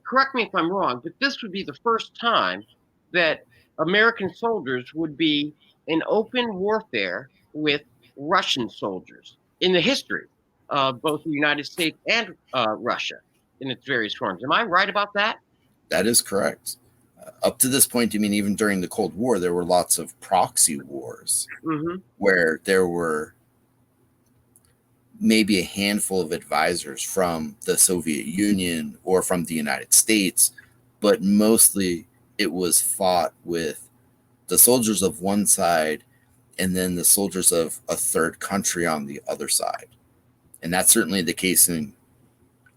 correct me if I'm wrong, but this would be the first time that American soldiers would be in open warfare with Russian soldiers in the history of both the United States and Russia in its various forms. Am I right about that? That is correct. Up to this point, I mean, even during the Cold War, there were lots of proxy wars where there were maybe a handful of advisors from the Soviet Union or from the United States, but mostly it was fought with the soldiers of one side and then the soldiers of a third country on the other side. And that's certainly the case in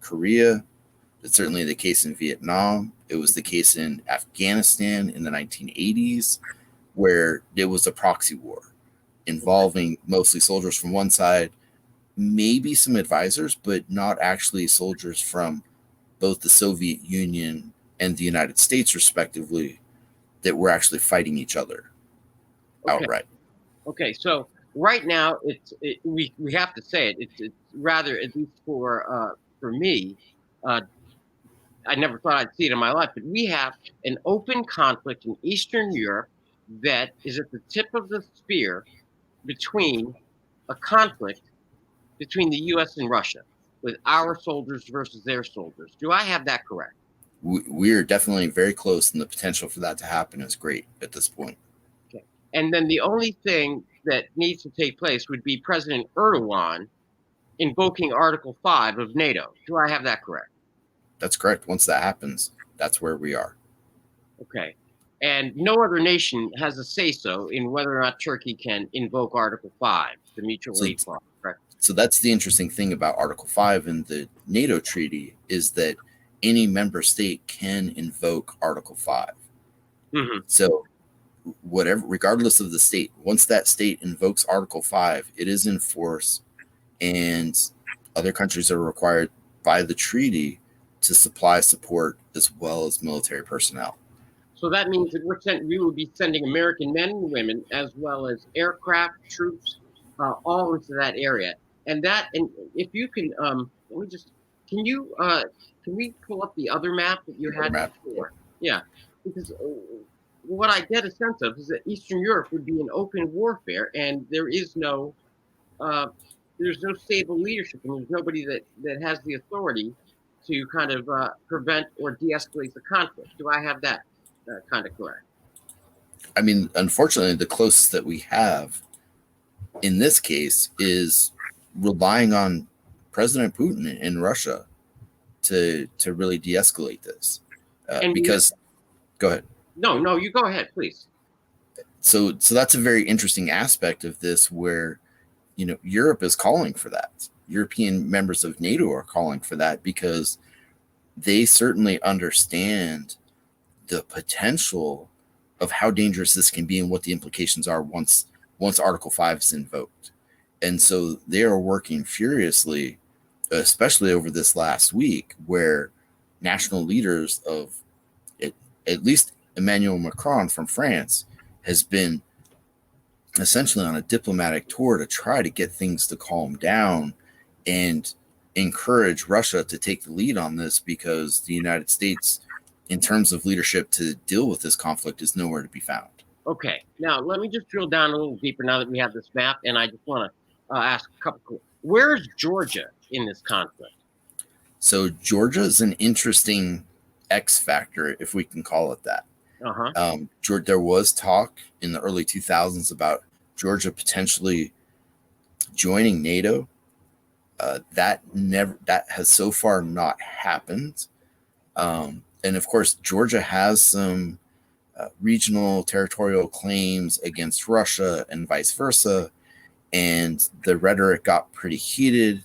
Korea. It's certainly the case in Vietnam. It was the case in Afghanistan in the 1980s, where it was a proxy war involving mostly soldiers from one side, maybe some advisors, but not actually soldiers from both the Soviet Union and the United States, respectively, that were actually fighting each other outright. Okay, so right now we have to say it. It's rather, at least for me, I never thought I'd see it in my life, but we have an open conflict in Eastern Europe that is at the tip of the spear between a conflict between the U.S. and Russia, with our soldiers versus their soldiers. Do I have that correct? We're definitely very close, and the potential for that to happen is great at this point. Okay. And then the only thing that needs to take place would be President Erdogan invoking Article 5 of NATO. Do I have that correct? That's correct. Once that happens, that's where we are. Okay. And no other nation has a say-so in whether or not Turkey can invoke Article 5, the mutual aid clause, correct? So that's the interesting thing about Article 5 in the NATO treaty is that any member state can invoke Article 5. So regardless of the state, once that state invokes Article 5, it is in force, and other countries are required by the treaty to supply support as well as military personnel. So that means that we will be sending American men and women as well as aircraft, troops, all into that area. And if you can, let me just can we pull up the other map that you Another had map. before? Yeah, because what I get a sense of is that Eastern Europe would be an open warfare, and uh, there's no stable leadership, and there's nobody that has the authority to kind of prevent or de-escalate the conflict. Do I have that kind of correct? I mean, unfortunately, the closest that we have in this case is relying on President Putin in Russia to really de-escalate this. And Because, go ahead. no, you go ahead, please. So that's a very interesting aspect of this, where Europe is calling for that. European members of NATO are calling for that because they certainly understand the potential of how dangerous this can be and what the implications are once Article 5 is invoked. And so they are working furiously, especially over this last week, where national leaders of it, at least Emmanuel Macron from France, has been essentially on a diplomatic tour to try to get things to calm down and encourage Russia to take the lead on this, because the United States, in terms of leadership to deal with this conflict, is nowhere to be found. Okay, now let me just drill down a little deeper now that we have this map, and I just want to ask a couple. Where's Georgia in this conflict? So Georgia is an interesting X factor, if we can call it that. There was talk in the early 2000s about Georgia potentially joining NATO. That has so far not happened. And of course, Georgia has some regional territorial claims against Russia and vice versa. And the rhetoric got pretty heated.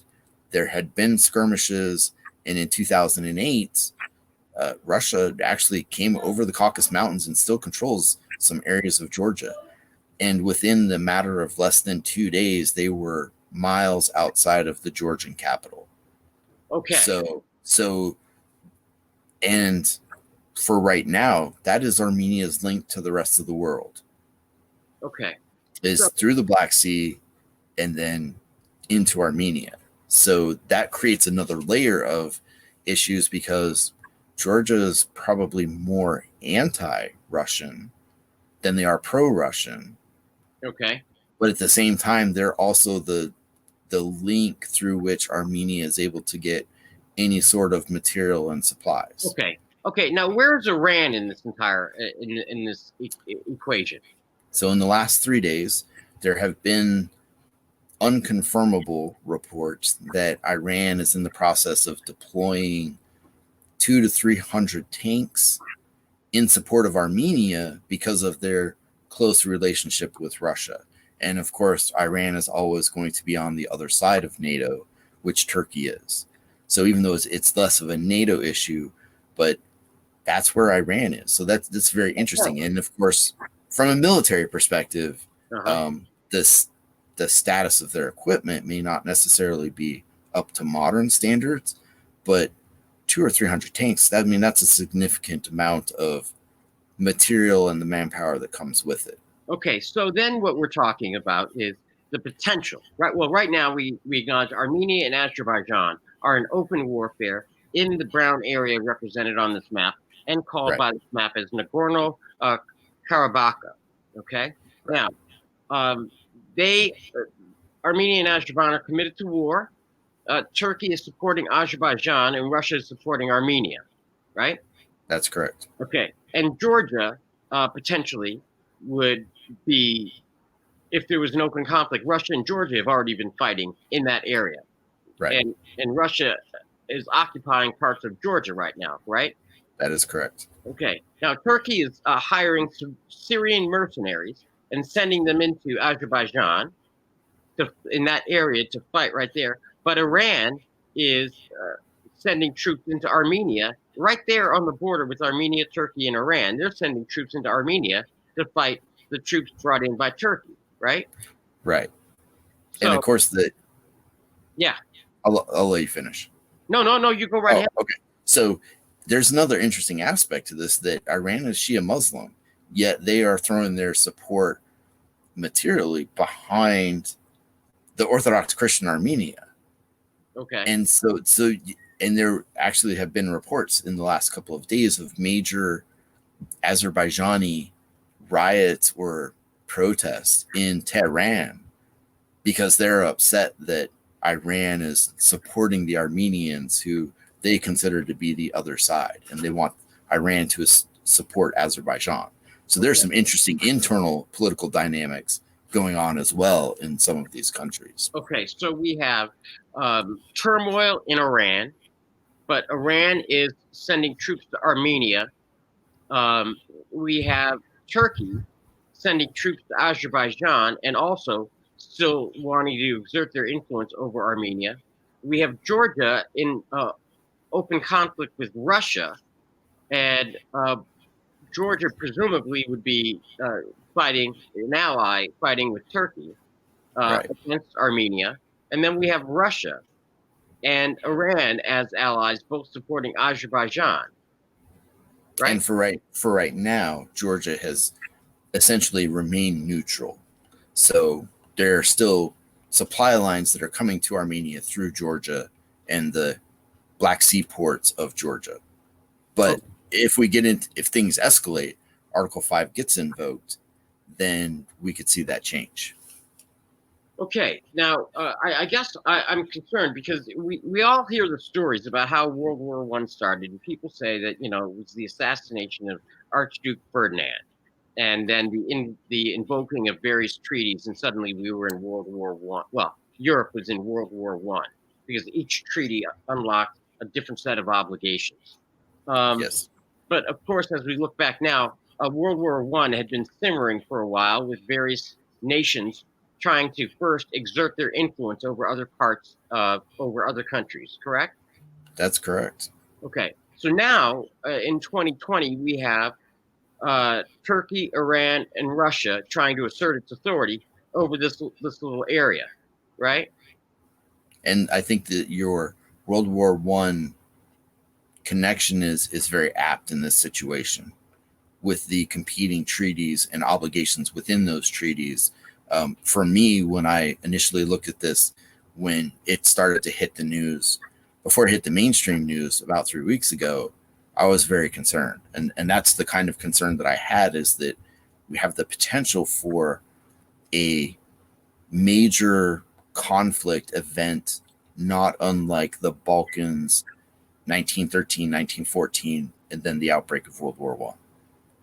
There had been skirmishes. And in 2008, Russia actually came over the Caucasus Mountains and still controls some areas of Georgia. And within the matter of less than 2 days, they were miles outside of the Georgian capital. Okay. So, and for right now, that is Armenia's link to the rest of the world. Okay. Is through the Black Sea and then into Armenia. So that creates another layer of issues, because Georgia is probably more anti-Russian than they are pro-Russian. Okay. But at the same time, they're also the link through which Armenia is able to get any sort of material and supplies. Okay. Now, where's Iran in this entire in this equation? So in the last 3 days, there have been unconfirmable reports that Iran is in the process of deploying 200 to 300 tanks in support of Armenia because of their close relationship with Russia. And of course, Iran is always going to be on the other side of NATO, which Turkey is. So even though it's less of a NATO issue, but that's where Iran is. So that's very interesting. And of course, from a military perspective, the status of their equipment may not necessarily be up to modern standards, but 200 or 300 tanks, that's a significant amount of material and the manpower that comes with it. Okay, so then what we're talking about is the potential, right? Well, right now we acknowledge Armenia and Azerbaijan are in open warfare in the brown area represented on this map and called by this map as Nagorno-Karabakh. Okay, now Armenia and Azerbaijan are committed to war. Turkey is supporting Azerbaijan and Russia is supporting Armenia, right? That's correct. Okay, and Georgia potentially would be, if there was an open conflict, Russia and Georgia have already been fighting in that area. Right. And Russia is occupying parts of Georgia right now, right? That is correct. Okay. Now, Turkey is hiring some Syrian mercenaries and sending them into Azerbaijan in that area to fight right there. But Iran is sending troops into Armenia right there on the border with Armenia, Turkey, and Iran. They're sending troops into Armenia to fight the troops brought in by Turkey, right? Right. So, and of course, yeah. I'll let you finish. No, you go right ahead. Okay. So there's another interesting aspect to this, that Iran is Shia Muslim, yet they are throwing their support materially behind the Orthodox Christian Armenia. Okay. And so And there actually have been reports in the last couple of days of major Azerbaijani riots or protests in Tehran because they're upset that Iran is supporting the Armenians who they consider to be the other side, and they want Iran to support Azerbaijan. So there's some interesting internal political dynamics going on as well in some of these countries. Okay, so we have turmoil in Iran, but Iran is sending troops to Armenia. We have Turkey sending troops to Azerbaijan and also still wanting to exert their influence over Armenia. We have Georgia in open conflict with Russia, and Georgia presumably would be fighting an ally fighting with Turkey Right. against Armenia. And then we have Russia and Iran as allies, both supporting Azerbaijan. Right? And for right now, Georgia has essentially remained neutral. So there are still supply lines that are coming to Armenia through Georgia and the Black Sea ports of Georgia. But if things escalate, Article 5 gets invoked, then we could see that change. Okay, now I guess I'm concerned because we all hear the stories about how World War I started, and people say that it was the assassination of Archduke Ferdinand, and then the invoking of various treaties, and suddenly we were in World War I. Well, Europe was in World War I because each treaty unlocked a different set of obligations. Yes. But of course, as we look back now, World War I had been simmering for a while with various nations trying to first exert their influence over other parts, over other countries, correct? That's correct. Okay. So now in 2020, we have Turkey, Iran, and Russia trying to assert its authority over this little area, right? And I think that your World War I connection is very apt in this situation with the competing treaties and obligations within those treaties. For me, when I initially looked at this, when it started to hit the news, before it hit the mainstream news about 3 weeks ago, I was very concerned. And that's the kind of concern that I had, is that we have the potential for a major conflict event, not unlike the Balkans 1913, 1914, and then the outbreak of World War I.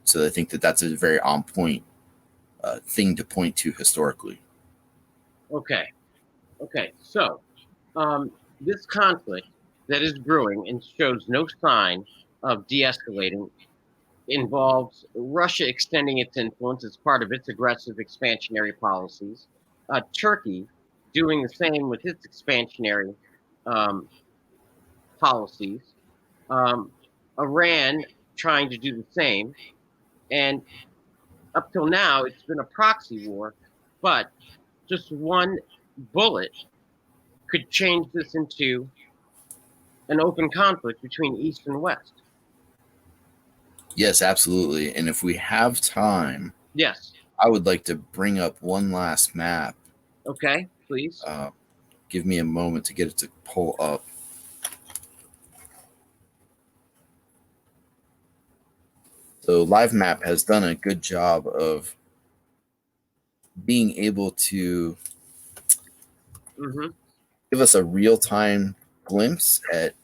So I think that that's a very on point thing to point to historically. Okay. So this conflict that is brewing and shows no sign of de-escalating involves Russia extending its influence as part of its aggressive expansionary policies, Turkey doing the same with its expansionary um, policies, um, Iran trying to do the same, and up till now it's been a proxy war, but just one bullet could change this into an open conflict between East and West. Yes, absolutely. And if we have time, Yes. I would like to bring up one last map. Okay, please. Give me a moment to get it to pull up. So Live Map has done a good job of being able to give us a real-time glimpse at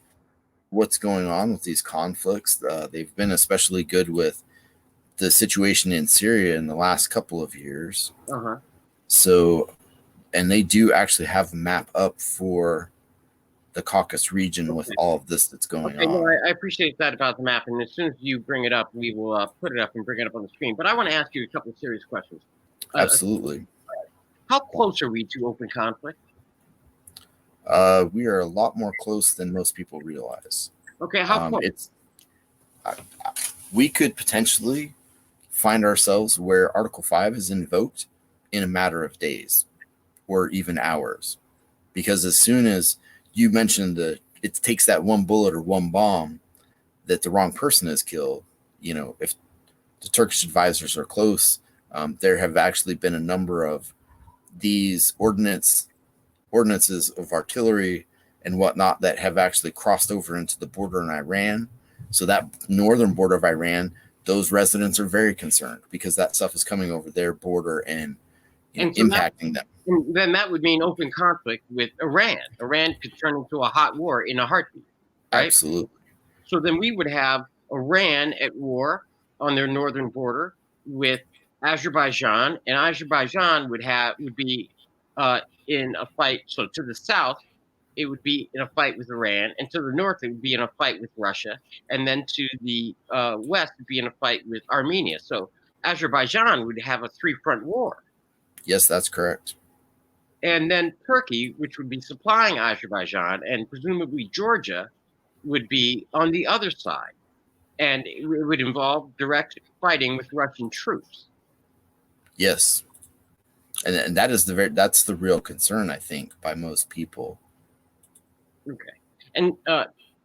what's going on with these conflicts. They've been especially good with the situation in Syria in the last couple of years. So, and they do actually have a map up for the Caucasus region with all of this that's going on. No, I appreciate that about the map, and as soon as you bring it up, we will put it up and bring it up on the screen. But I want to ask you a couple of serious questions. Absolutely. How close are we to open conflict? We are a lot more close than most people realize. Okay, how close? We could potentially find ourselves where Article 5 is invoked in a matter of days or even hours. Because as soon as you mentioned that it takes that one bullet or one bomb that the wrong person is killed, if the Turkish advisors are close, there have actually been a number of these ordinances of artillery and whatnot that have actually crossed over into the border in Iran. So that northern border of Iran, those residents are very concerned because that stuff is coming over their border and And so impacting them. and then that would mean open conflict with Iran. Iran could turn into a hot war in a heartbeat, right? Absolutely. So then we would have Iran at war on their northern border with Azerbaijan, and Azerbaijan would be in a fight. So to the south, it would be in a fight with Iran, and to the north, it would be in a fight with Russia, and then to the west, it would be in a fight with Armenia. So Azerbaijan would have a three-front war. Yes, that's correct. And then Turkey, which would be supplying Azerbaijan, and presumably Georgia, would be on the other side. And it would involve direct fighting with Russian troops. Yes. And that is that's the real concern, I think, by most people. Okay.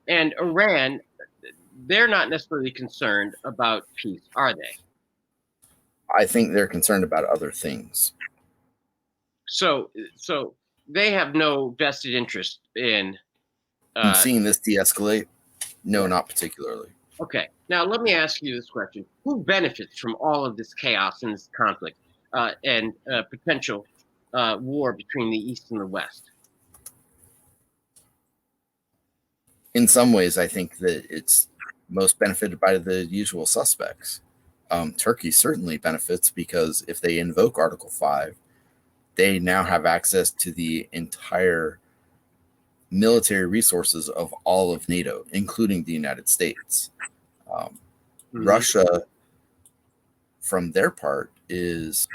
And Iran, they're not necessarily concerned about peace, are they? I think they're concerned about other things. So they have no vested interest in seeing this de-escalate. No, not particularly. Okay. Now let me ask you this question: who benefits from all of this chaos and this conflict and potential war between the East and the West? In some ways, I think that it's most benefited by the usual suspects. Turkey certainly benefits because if they invoke Article 5, they now have access to the entire military resources of all of NATO, including the United States. Russia, from their part, is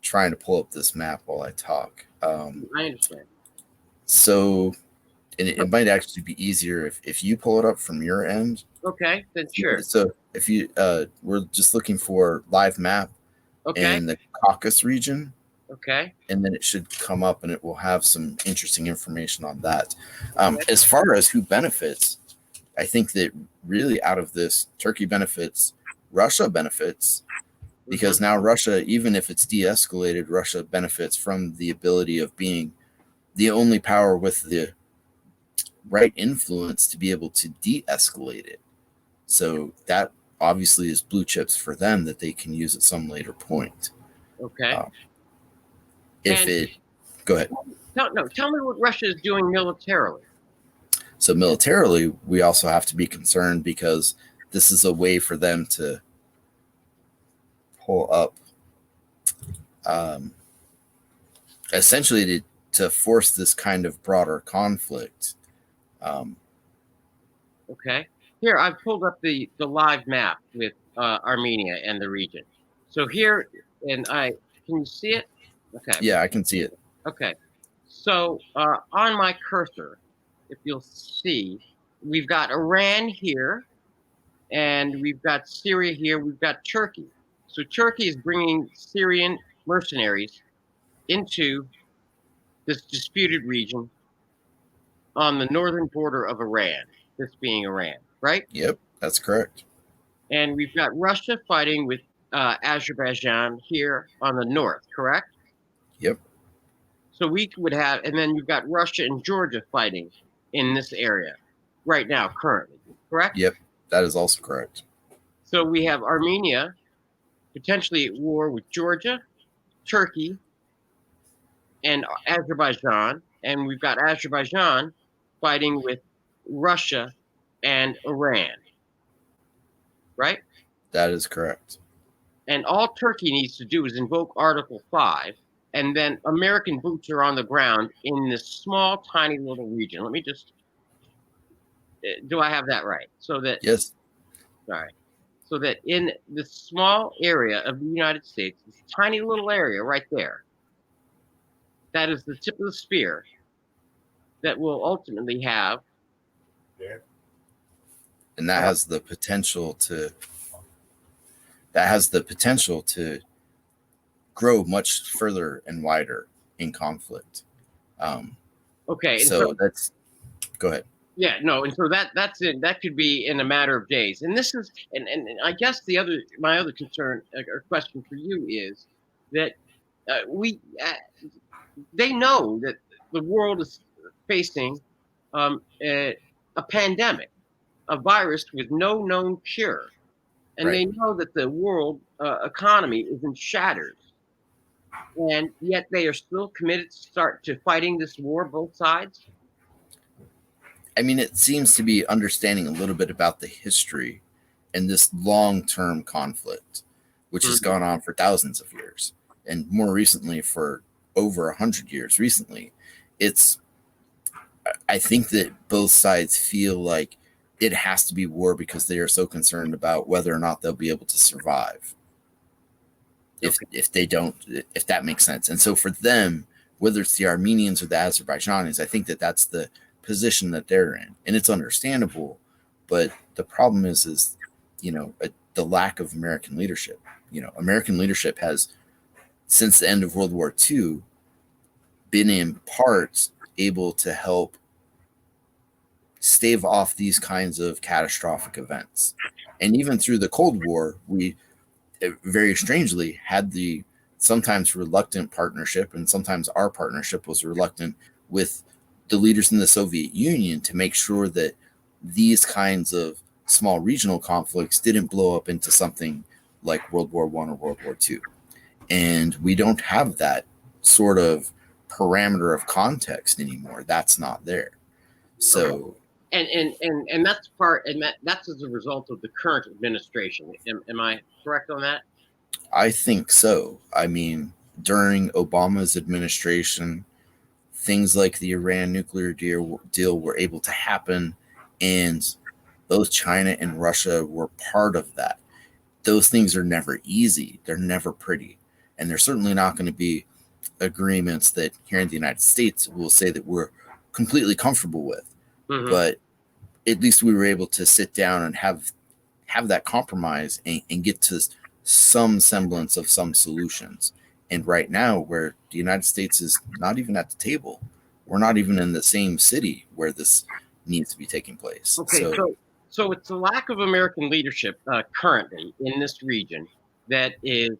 trying to pull up this map while I talk. I understand. So it might actually be easier if you pull it up from your end. Okay, then sure. So if you we're just looking for live map in the Caucasus region. Okay. And then it should come up and it will have some interesting information on that. As far as who benefits, I think that really out of this, Turkey benefits, Russia benefits, because now Russia, even if it's de-escalated, Russia benefits from the ability of being the only power with the right influence to be able to de-escalate it. So that obviously is blue chips for them that they can use at some later point. Okay. Go ahead. Tell me what Russia is doing militarily. So militarily, we also have to be concerned because this is a way for them to pull up, essentially to force this kind of broader conflict. Okay. Here, I've pulled up the live map with Armenia and the region. So here, can you see it? Okay. Yeah, I can see it. Okay. So on my cursor, if you'll see, we've got Iran here, and we've got Syria here, we've got Turkey. So Turkey is bringing Syrian mercenaries into this disputed region on the northern border of Iran, this being Iran, right? Yep, that's correct. And we've got Russia fighting with Azerbaijan here on the north, correct? Yep. So we would have, and then you've got Russia and Georgia fighting in this area right now, currently, correct? Yep, that is also correct. So we have Armenia potentially at war with Georgia, Turkey, and Azerbaijan, and we've got Azerbaijan fighting with Russia and Iran, right? That is correct. And all Turkey needs to do is invoke Article 5, and then American boots are on the ground in this small, tiny little region. Let me just, do I have that right? So that, yes. Sorry. So that in this small area of the United States, this tiny little area right there, that is the tip of the spear that will ultimately have. And that has the potential to grow much further and wider in conflict. Okay. So that's, go ahead. Yeah, no, and so that's it. That could be in a matter of days. And this is, and I guess my other concern or question for you is that they know that the world is facing a pandemic, a virus with no known cure, and Right. they know that the world economy is in shatters, and yet they are still committed to fighting this war, both sides. I mean, it seems to be understanding a little bit about the history and this long-term conflict, which has Mhm. gone on for thousands of years, and more recently for over 100 years. Recently, it's I think that both sides feel like it has to be war because they are so concerned about whether or not they'll be able to survive Okay. if they don't, if that makes sense. And so for them, whether it's the Armenians or the Azerbaijanis, I think that that's the position that they're in, and it's understandable. But the problem is the lack of American leadership. American leadership has, since the end of World War II, been in part able to help stave off these kinds of catastrophic events. And even through the Cold War, we very strangely had the sometimes reluctant partnership, and sometimes our partnership was reluctant with the leaders in the Soviet Union to make sure that these kinds of small regional conflicts didn't blow up into something like World War I or World War II. And we don't have that sort of parameter of context anymore. That's not there. Okay. So And that's part, and that's as a result of the current administration. Am I correct on that? I think so. I mean, during Obama's administration, things like the Iran nuclear deal were able to happen, and both China and Russia were part of that. Those things are never easy, they're never pretty, and they're certainly not going to be agreements that here in the United States will say that we're completely comfortable with. Hmm. But at least we were able to sit down and have that compromise and get to some semblance of some solutions. And right now, where the United States is not even at the table, we're not even in the same city where this needs to be taking place. Okay, So, so it's the lack of American leadership currently in this region that is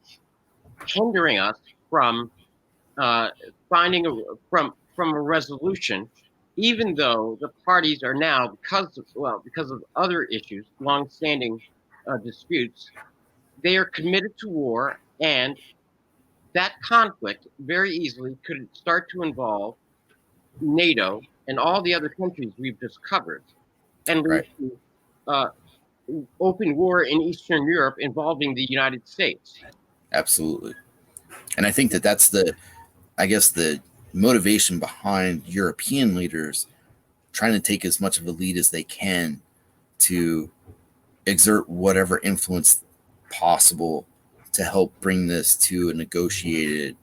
hindering us from uh, finding from a resolution, even though the parties are now, because of other issues, longstanding disputes, they are committed to war, and that conflict very easily could start to involve NATO and all the other countries we've just covered, and lead right, to uh, open war in Eastern Europe involving the United States. absolutely. And I think that that's I guess, the motivation behind European leaders trying to take as much of a lead as they can to exert whatever influence possible to help bring this to a negotiated,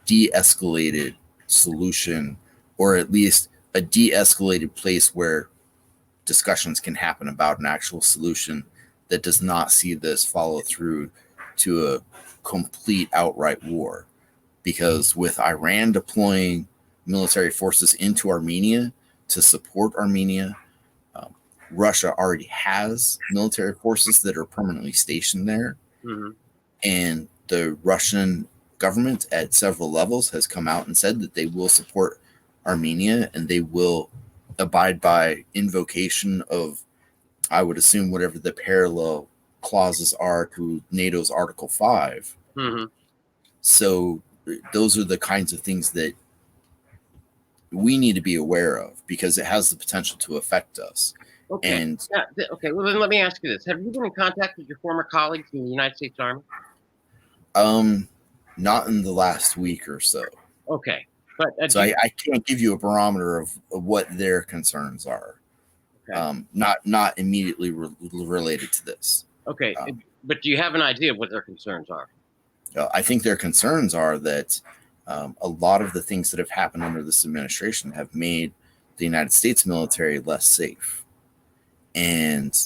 de escalated solution, or at least a de escalated place where discussions can happen about an actual solution that does not see this follow through to a complete outright war. Because with Iran deploying military forces into Armenia to support Armenia, um, Russia already has military forces that are permanently stationed there. Hmm. And the Russian government at several levels has come out and said that they will support Armenia and they will abide by invocation of, I would assume, whatever the parallel clauses are to NATO's Article 5. Hmm. So those are the kinds of things that we need to be aware of because it has the potential to affect us. Okay. And Yeah, okay. Well, then let me ask you this: have you been in contact with your former colleagues in the United States Army? um, not in the last week or so. Okay, but So I can't give you a barometer of what their concerns are. okay, Not immediately related to this. okay, Um, but do you have an idea of what their concerns are? I think their concerns are that a lot of the things that have happened under this administration have made the United States military less safe. And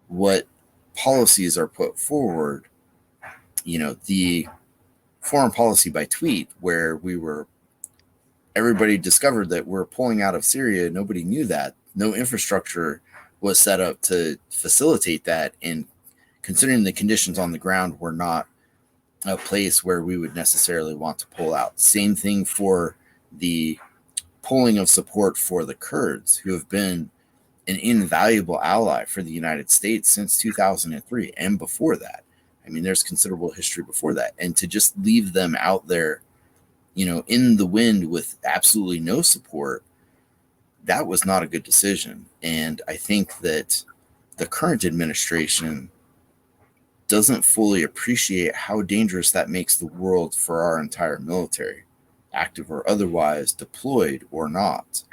what policies are put forward, the foreign policy by tweet, where everybody discovered that we're pulling out of Syria. Nobody knew that. No infrastructure was set up to facilitate that. And considering the conditions on the ground were not a place where we would necessarily want to pull out. Same thing for the polling of support for the Kurds, who have been an invaluable ally for the United States since 2003 and before that. I mean, there's considerable history before that. And to just leave them out there, in the wind with absolutely no support, that was not a good decision. And I think that the current administration doesn't fully appreciate how dangerous that makes the world for our entire military, active or otherwise, deployed or not.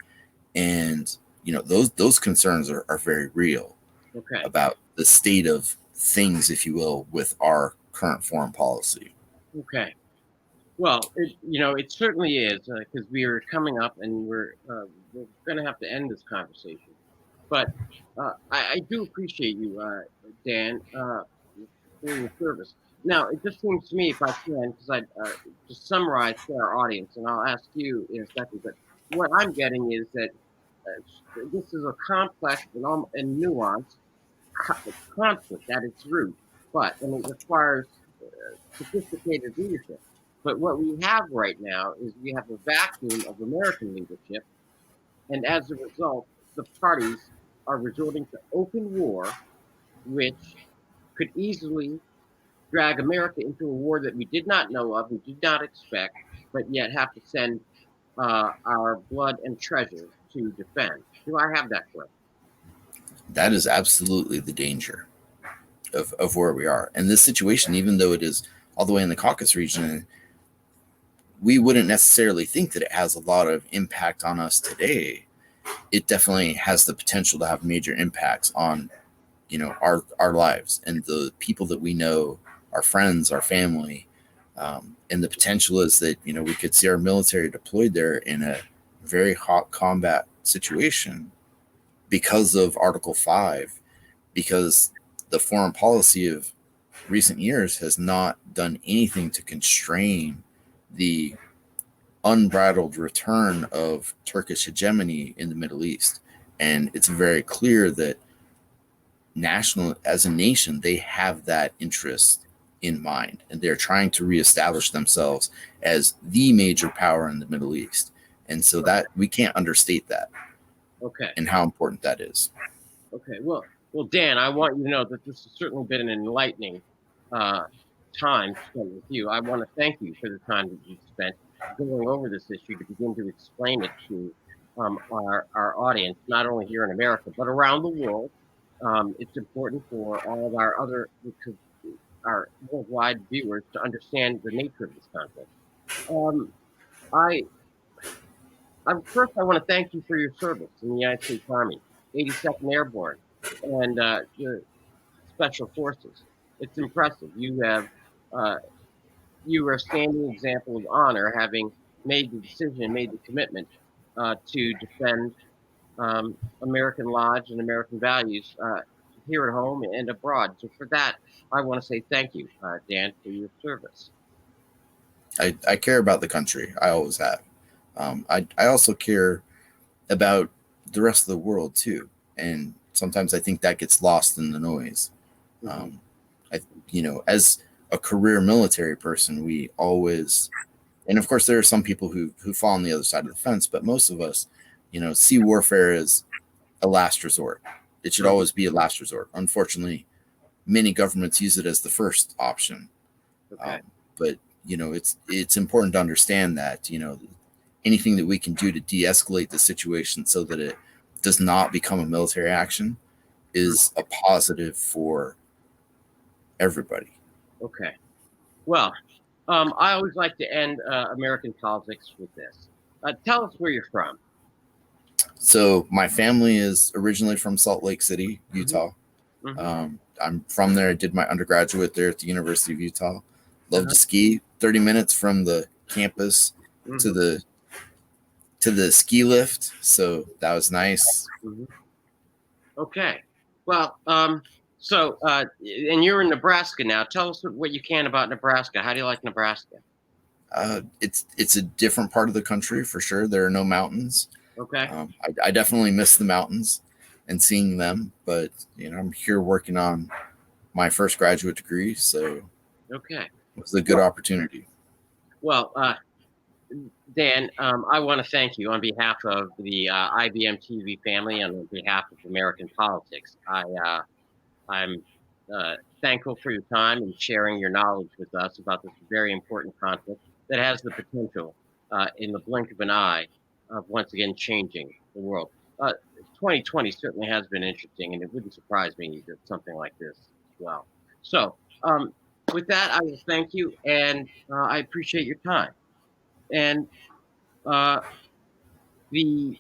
And those concerns are very real about the state of things, if you will, with our current foreign policy. Okay. Well, it certainly is, because we are coming up and we're going to have to end this conversation. But I do appreciate you, Dan, for your service. Now, it just seems to me, if I can, because I just summarize for our audience, and I'll ask you in a second, but what I'm getting is that this is a complex and nuanced conflict at its root, and it requires sophisticated leadership. But what we have right now is we have a vacuum of American leadership, and as a result, the parties are resorting to open war, which could easily drag America into a war that we did not know of, we did not expect, but yet have to send our blood and treasure to defend. Do I have that correct? That is absolutely the danger of where we are. And this situation, even though it is all the way in the Caucasus region, we wouldn't necessarily think that it has a lot of impact on us today. It definitely has the potential to have major impacts on, our lives and the people that we know, our friends, our family. And the potential is that, we could see our military deployed there in a very hot combat situation because of Article 5, because the foreign policy of recent years has not done anything to constrain the unbridled return of Turkish hegemony in the Middle East. And it's very clear that as a nation, they have that interest in mind, and they're trying to reestablish themselves as the major power in the Middle East. And so that we can't understate that. Okay. And how important that is. Okay. Well, Dan, I want you to know that this has certainly been an enlightening time spent with you. I want to thank you for the time that you've spent going over this issue to begin to explain it to our audience, not only here in America, but around the world. It's important for all of our worldwide viewers to understand the nature of this conflict. First, I want to thank you for your service in the United States Army, 82nd Airborne, and the Special Forces. It's impressive. You are a standing example of honor, having made the decision, made the commitment to defend American lodge and American values here at home and abroad. So for that, I want to say thank you, Dan, for your service. I care about the country. I always have. I also care about the rest of the world too, and sometimes I think that gets lost in the noise. As a career military person, we always, and of course there are some people who fall on the other side of the fence, but most of us, see warfare as a last resort. It should always be a last resort. Unfortunately, many governments use it as the first option. Okay. But it's important to understand that anything that we can do to de-escalate the situation so that it does not become a military action is a positive for everybody. Okay. Well, I always like to end American politics with this. Tell us where you're from. So my family is originally from Salt Lake City, Utah. Mm-hmm. I'm from there. I did my undergraduate there at the University of Utah. Love to ski. 30 minutes from the campus to the ski lift. So that was nice. Mm-hmm. Okay. Well, and you're in Nebraska now. Tell us what you can about Nebraska. How do you like Nebraska? It's a different part of the country for sure. There are no mountains. Okay. I definitely miss the mountains and seeing them, but I'm here working on my first graduate degree, so okay, it was a good opportunity. Well, Dan, I want to thank you on behalf of the IBMTV family and on behalf of American politics. I'm thankful for your time and sharing your knowledge with us about this very important conflict that has the potential, in the blink of an eye, of once again changing the world. Uh, 2020 certainly has been interesting, and it wouldn't surprise me that something like this as well. So, with that, I will thank you, and I appreciate your time. And uh, the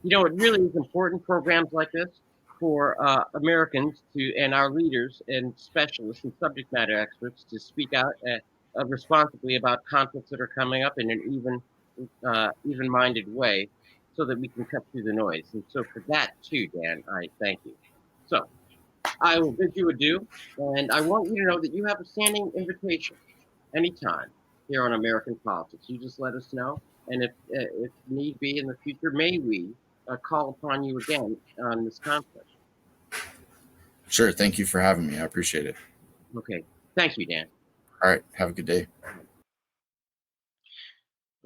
it really is important programs like this for Americans to and our leaders and specialists and subject matter experts to speak out responsibly about conflicts that are coming up in an even-minded way, so that we can cut through the noise. And so for that too, Dan, I thank you. So I will bid you adieu, and I want you to know that you have a standing invitation anytime here on American Politics. You just let us know, and if need be in the future, may we call upon you again on this conflict. Sure. Thank you for having me. I appreciate it. Okay, thank you, Dan. All right. Have a good day.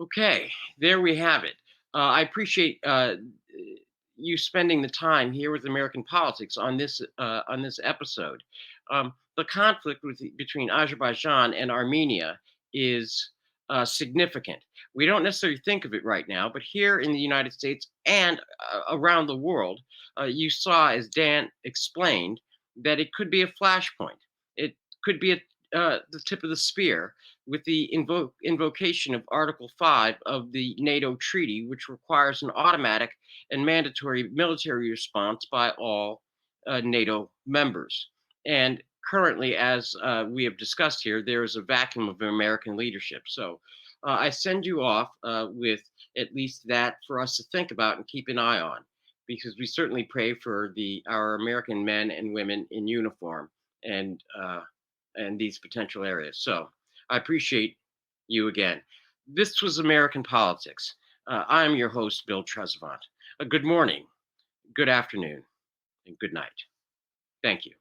Okay, there we have it. I appreciate you spending the time here with American Politics on this episode. The conflict between Azerbaijan and Armenia is significant. We don't necessarily think of it right now, but here in the United States and around the world, you saw, as Dan explained, that it could be a flashpoint. It could be the tip of the spear with the invocation of Article 5 of the NATO treaty, which requires an automatic and mandatory military response by all NATO members. And currently, as we have discussed here, there is a vacuum of American leadership. So I send you off with at least that for us to think about and keep an eye on, because we certainly pray for our American men and women in uniform and these potential areas. So I appreciate you again. This was American Politics. I'm your host, Bill Trezevant. Good morning, good afternoon, and good night. Thank you.